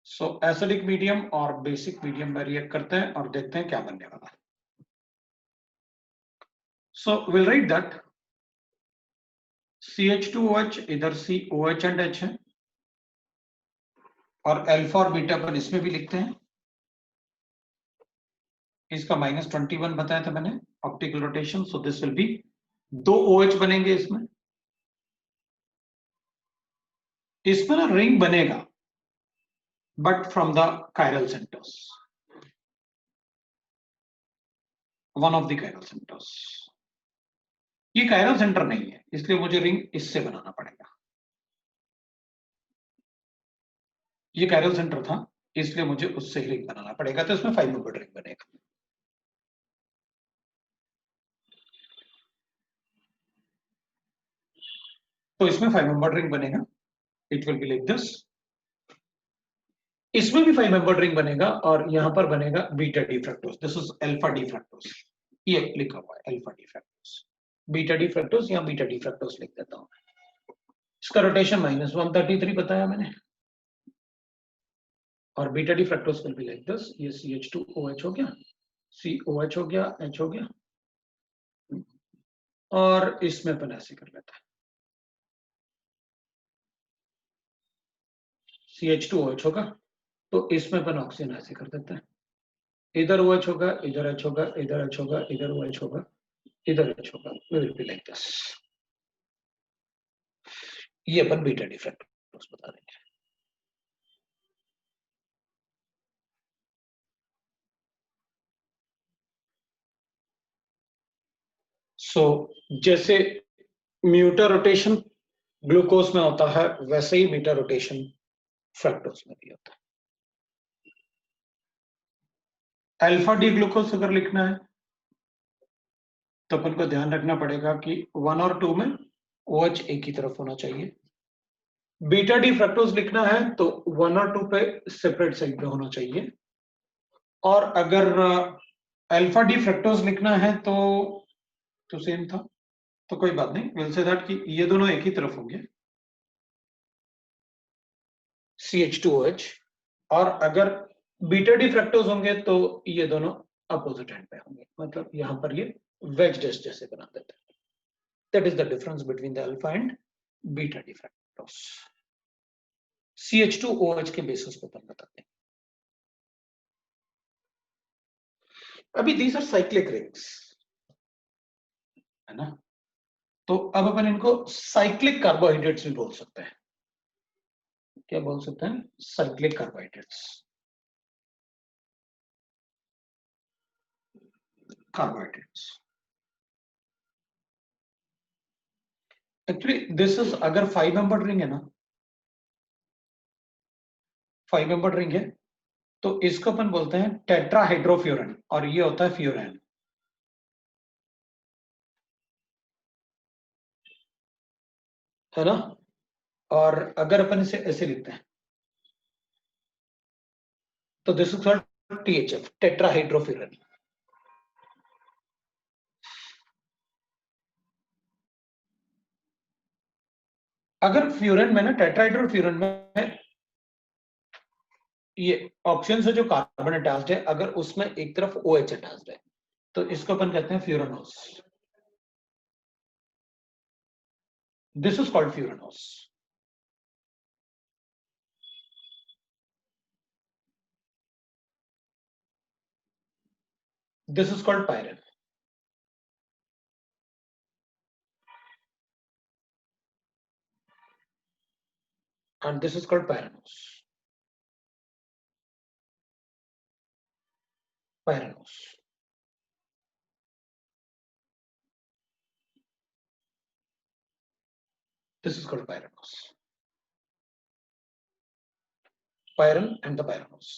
सो एसिडिक मीडियम और बेसिक मीडियम में रिएक्ट करते हैं और देखते हैं क्या बनने वाला है। So we'll write that CH2OH इधर COH and H है और अल्फा और बीटा पर इसमें भी लिखते हैं. इसका -21 बताया था मैंने optical rotation. So this will be 2 OH बनेंगे इसमें. इसमें ना रिंग बनेगा but from the chiral centres, one of the chiral centres. ये कायरल सेंटर नहीं है इसलिए मुझे रिंग इससे बनाना पड़ेगा. ये कायरल सेंटर था इसलिए मुझे उससे ही रिंग बनाना पड़ेगा. तो इसमें 5 मेंबर्ड रिंग बनेगा. तो इसमें 5 मेंबर्ड रिंग बनेगा. It will be like this. इसमें भी 5 मेंबर्ड रिंग बनेगा और यहां पर बनेगा beta D fructose. This is alpha D fructose. ये लिखा हुआ है alpha D fructose. Beta D fructose या बीटा डी फ्रक्टोज लिख देता हूं. इसका रोटेशन -133 बताया मैंने और beta D fructose will be like this. ये CH2OH हो गया, COH हो गया, H हो गया और इसमें अपन ऐसे कर लेते हैं. CH2OH होगा तो इसमें अपन ऑक्सीजन ऐसे कर देते हैं. इधर OH होगा, इधर H होगा, इधर H होगा, इधर OH होगा, इधर H होगा. We will be like this. ये अपन बीटा डी फ्रक्टोज बता देंगे. सो जैसे म्यूटा रोटेशन ग्लूकोज में होता है वैसे ही बीटा रोटेशन फ्रक्टोज में भी होता है. अल्फा डी ग्लूकोज अगर लिखना है तो अपन को ध्यान रखना पड़ेगा कि 1 और 2 में OH एक ही तरफ होना चाहिए. बीटा डी फ्रक्टोज लिखना है तो 1 और 2 पे सेपरेट साइड पे होना चाहिए. और अगर अल्फा डी फ्रक्टोज लिखना है तो सेम था तो कोई बात नहीं. विल से दैट कि ये दोनों एक ही तरफ होंगे CH2OH. और अगर बीटा डी फ्रक्टोज होंगे तो ये दोनों अपोजिट एंड पे होंगे. मतलब यहां पर ये वेज डिश जैसे बना देते हैं. That is the difference between the alpha and beta D fructose. CH2OH के बेसिस पे अपन बताते हैं. अभी दीज आर साइक्लिक रिंग्स है ना. तो अब अपन इनको साइक्लिक कार्बोहाइड्रेट्स भी बोल सकते हैं. क्या बोल सकते हैं? Cyclic carbohydrates. Carbohydrates actually this is अगर 5 मेंबर्ड रिंग है ना, 5 मेंबर्ड रिंग है तो इसको अपन बोलते हैं टेट्राहाइड्रोफ्यूरन और ये होता है फ्यूरन है ना. और अगर अपन इसे ऐसे लिखते हैं तो दिस इज कॉल्ड THF, टेट्राहाइड्रोफ्यूरन. अगर फ्यूरन में ना टेट्राहाइड्रोफ्यूरन में ये ऑप्शन है जो कार्बन अटैच्ड है अगर उसमें एक तरफ OH अटैच्ड है तो इसको अपन कहते हैं furanose. This is called furanose. This is called pyran and this is called pyranose. Pyranose. This is called pyranose. Pyran and the pyranose.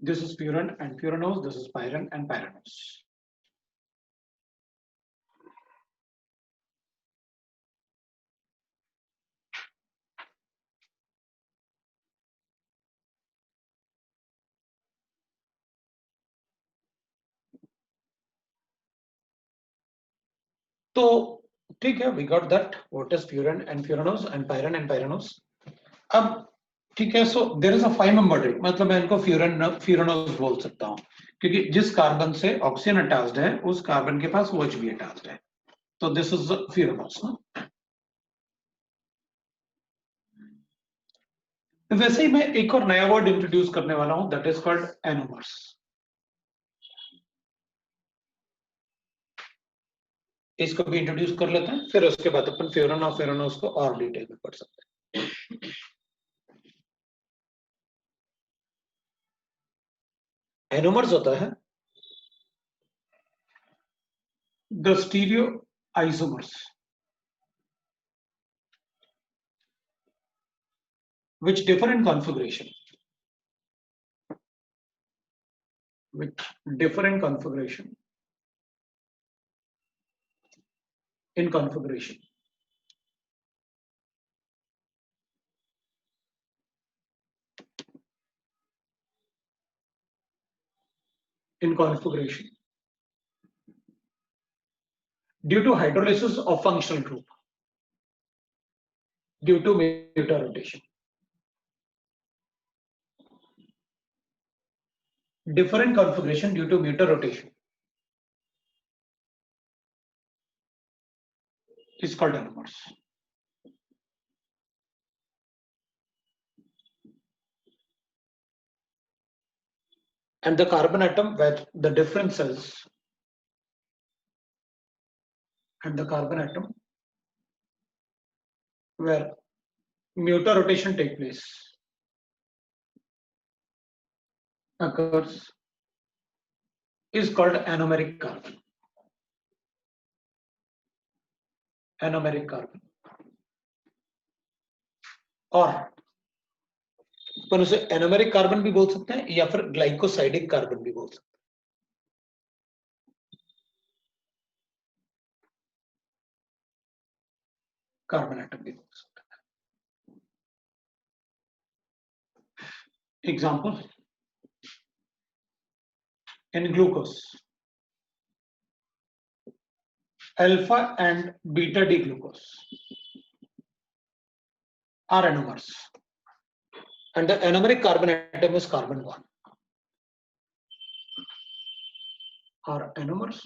This is furan and furanose. This is pyran and pyranose. तो ठीक है, we got that. What is furan and furanose and pyran and pyranose? अब ठीक है, so there is a 5 member ring, मतलब मैं इनको furanose बोल सकता हूं, क्योंकि जिस कार्बन से ऑक्सीजन अटैच्ड है उस कार्बन के पास OH भी अटैच्ड है, तो दिस इज फ्यूरानोज ना। वैसे ही मैं एक और नया वर्ड इंट्रोड्यूस करने वाला हूं, दैट इज कॉल्ड एनोमर्स। इसको भी इंट्रोड्यूस कर लेते हैं, फिर उसके बाद अपन फ्यूरन और फ्यूरानोज को और डिटेल में पढ़ सकते हैं। एनोमर्स होता है the stereo isomers which differ in configuration, which differ in configuration, in configuration, in configuration, due to hydrolysis of functional group, due to meta rotation. Different configuration due to meta rotation is called anomers. And the carbon atom where the difference is, and the carbon atom where meta rotation take place occurs is called anomeric carbon. Anomeric carbon. और अपन उसे anomeric carbon भी बोल सकते हैं या फिर glycosidic carbon भी बोल सकते हैं। कार्बन एटम भी बोल सकते हैं। Example in glucose, alpha and beta D glucose are anomers, and the anomeric carbon atom is carbon 1. Are anomers,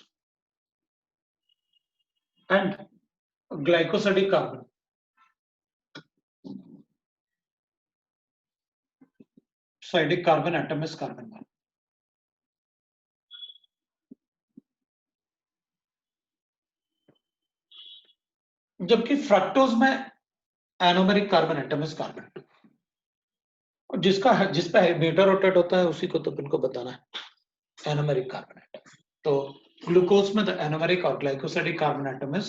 and glycosidic carbon sidic carbon atom is carbon 1. जबकि fructose में anomeric carbon atom is carbon 2, और जिस पे beta rotate होता है उसी को तो इनको बताना है एनोमेरिक कार्बन एटम। तो ग्लूकोज में द एनोमेरिक और glycosidic carbon atom is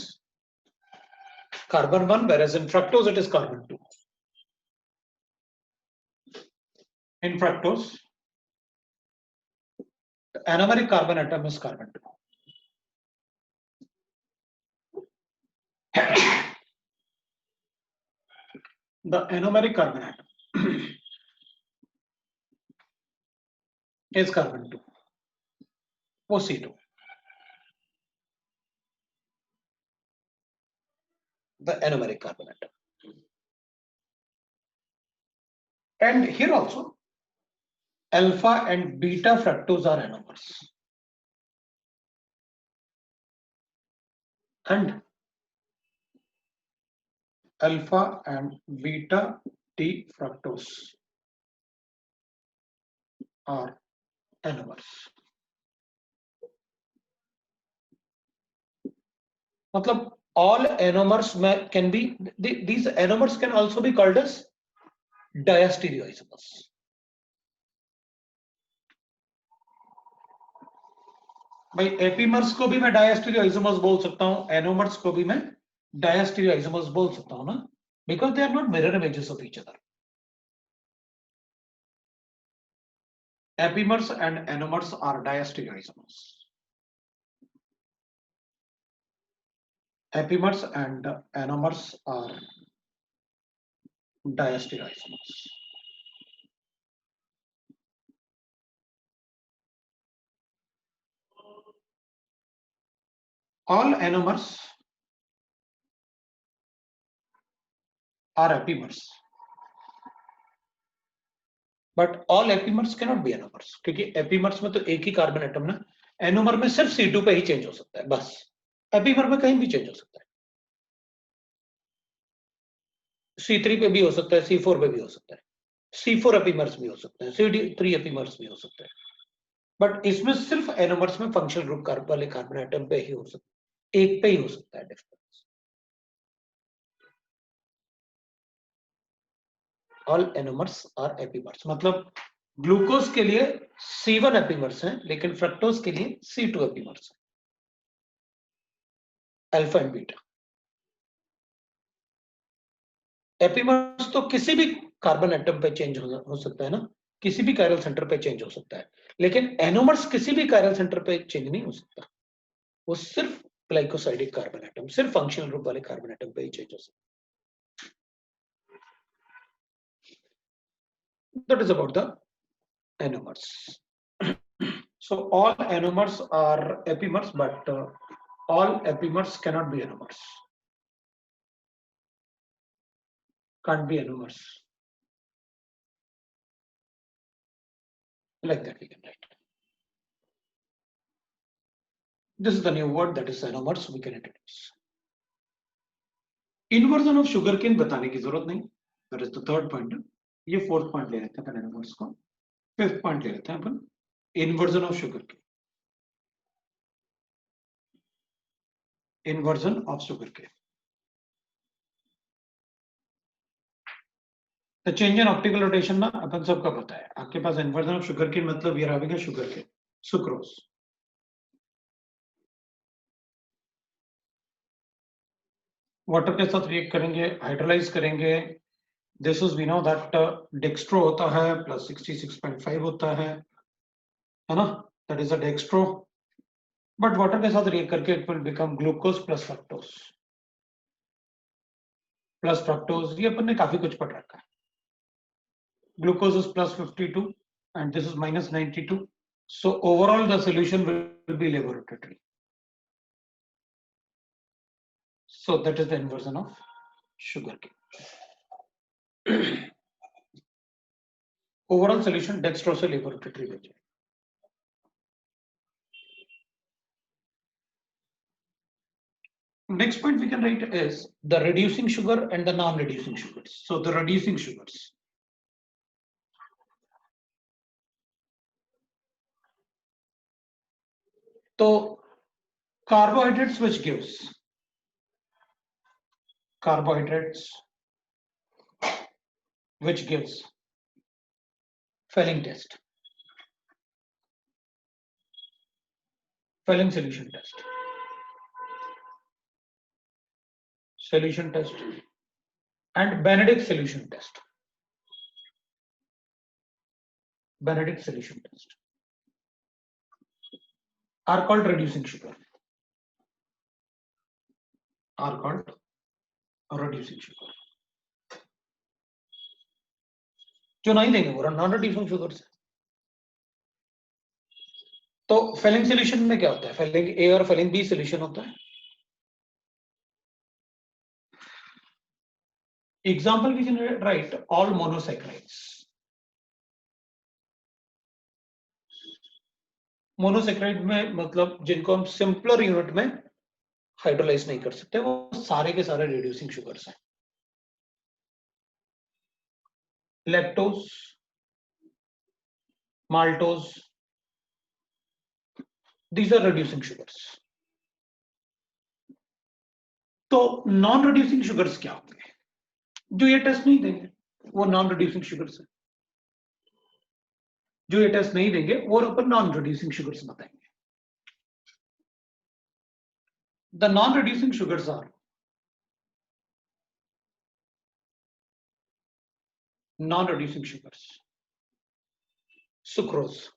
carbon 1, whereas in fructose it is carbon 2. In fructose, the anomeric carbon atom is carbon 2. The anomeric carbon atom is carbon 2, OC2. The anomeric carbon atom. And here also, alpha and beta fructose are anomers. And alpha and beta T fructose are anomers. मतलब all anomers can be, these anomers can also be called as diastereoisomers. भाई epimers को भी मैं डायस्टीरियोइसोमर्स बोल सकता हूं, anomers को भी मैं डायस्टीरियोइसोमर्स बोल सकता हूं ना, because they are not mirror images of each other. Epimers and anomers are diastereoisomers. Epimers and anomers are diastereoisomers. All anomers are epimers. But all epimers can not be anomers, क्योंकि epimers में तो एक ही carbon atom ना, anomer में सिर्फ C2 पे ही change हो सकता है बस, एपीमर में कहीं भी चेंज हो सकता है, C3 पे भी हो सकता है, C4 पे भी हो सकता है, C4 एपीमर्स भी हो सकते हैं, CD3 एपीमर्स भी हो सकते हैं, बट इसमें सिर्फ एनोमर्स में फंक्शनल ग्रुप वाले कार्बन एटम पे ही हो सकता है, एक पे ही हो सकता है difference. All anomers are epimers, मतलब ग्लूकोज के लिए C1 एपीमर्स हैं, लेकिन फ्रक्टोज के लिए C2 एपीमर्स हैं, अल्फा एंड बीटा। एपीमर्स तो किसी भी कार्बन एटम पे चेंज हो सकता है ना, किसी भी कायरल सेंटर पे चेंज हो सकता है, लेकिन एनोमर्स किसी भी कायरल सेंटर पे चेंज नहीं हो सकता, वो सिर्फ ग्लाइकोसाइडिक कार्बन एटम, सिर्फ फंक्शनल ग्रुप वाले कार्बन एटम पे ही चेंज हो सकता है। That is about the anomers. So all anomers are epimers, but all epimers cannot be anomers. Can't be anomers. Like that we can write. This is the new word, that is anomers, we can introduce. Inversion of sugarcane बताने की जरूरत नहीं. That is the third point. ये fourth point ले लेते हैं अपन anomers को. Fifth point ले लेते हैं अपन. Inversion of sugarcane. Inversion of sugarcane. The change in optical rotation ना अपन सबका पता है. आपके पास inversion of sugarcane मतलब ये रहेगा sugarcane, sucrose. वाटर के साथ रिएक्ट करेंगे, हाइड्रोलाइज करेंगे. This is we know that dextro होता है प्लस 66.5 होता है ना, that is a dextro. But water के साथ रिएक्ट करके it will become glucose plus fructose. Plus fructose ये अपन ने काफी कुछ पढ़ रखा है. Glucose is plus 52 and this is minus 92. So overall the solution will be laboratory. So that is the inversion of sugarcane. Overall solution dextrose laboratory में जाए. Next point we can write is the reducing sugar and the non-reducing sugars. So the reducing sugars. So carbohydrates which gives Fehling test, Fehling solution test, and Benedict solution test. Benedict solution test are called reducing sugar. Are called reducing sugar. जो नहीं देंगे वो non reducing sugar से. तो Fehling solution में क्या होता है, फेलिंग ए और फेलिंग बी सॉल्यूशन होता है. Example we can write all monosaccharides. Monosaccharide में मतलब जिनको हम सिंपलर यूनिट में हाइड्रोलाइज नहीं कर सकते, वो सारे के सारे रिड्यूसिंग शुगर्स हैं. Lactose, maltose, these are reducing sugars. तो नॉन रिड्यूसिंग शुगर्स क्या होंगे जो ये टेस्ट नहीं देंगे, वो नॉन रिड्यूसिंग शुगर्स है. जो ये टेस्ट नहीं देंगे वो अपन नॉन रिड्यूसिंग शुगर्स बताएंगे. The non reducing sugars are non-reducing sugars. Sucrose.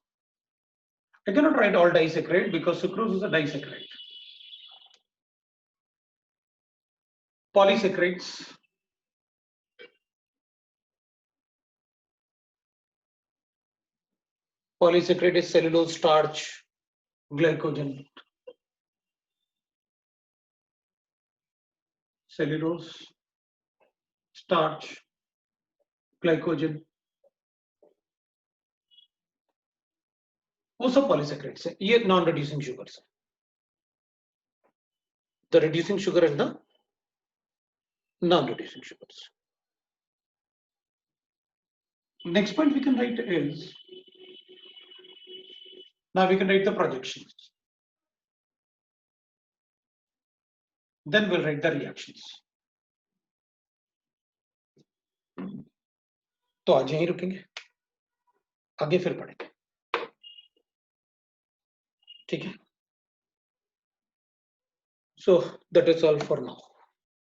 I cannot write all disaccharide because sucrose is a disaccharide. Polysaccharides. Polysaccharide is cellulose, starch, glycogen. Cellulose, starch, glycogen. वो सब पॉलीसेक्रेट्स है, ये non reducing sugars है. The reducing sugar and the non-reducing sugars. Next point we can write is, now we can write the projections. Then we'll write the reactions. तो आज यहीं रुकेंगे, आगे फिर पढ़ेंगे. ठीक है. So that is all for now.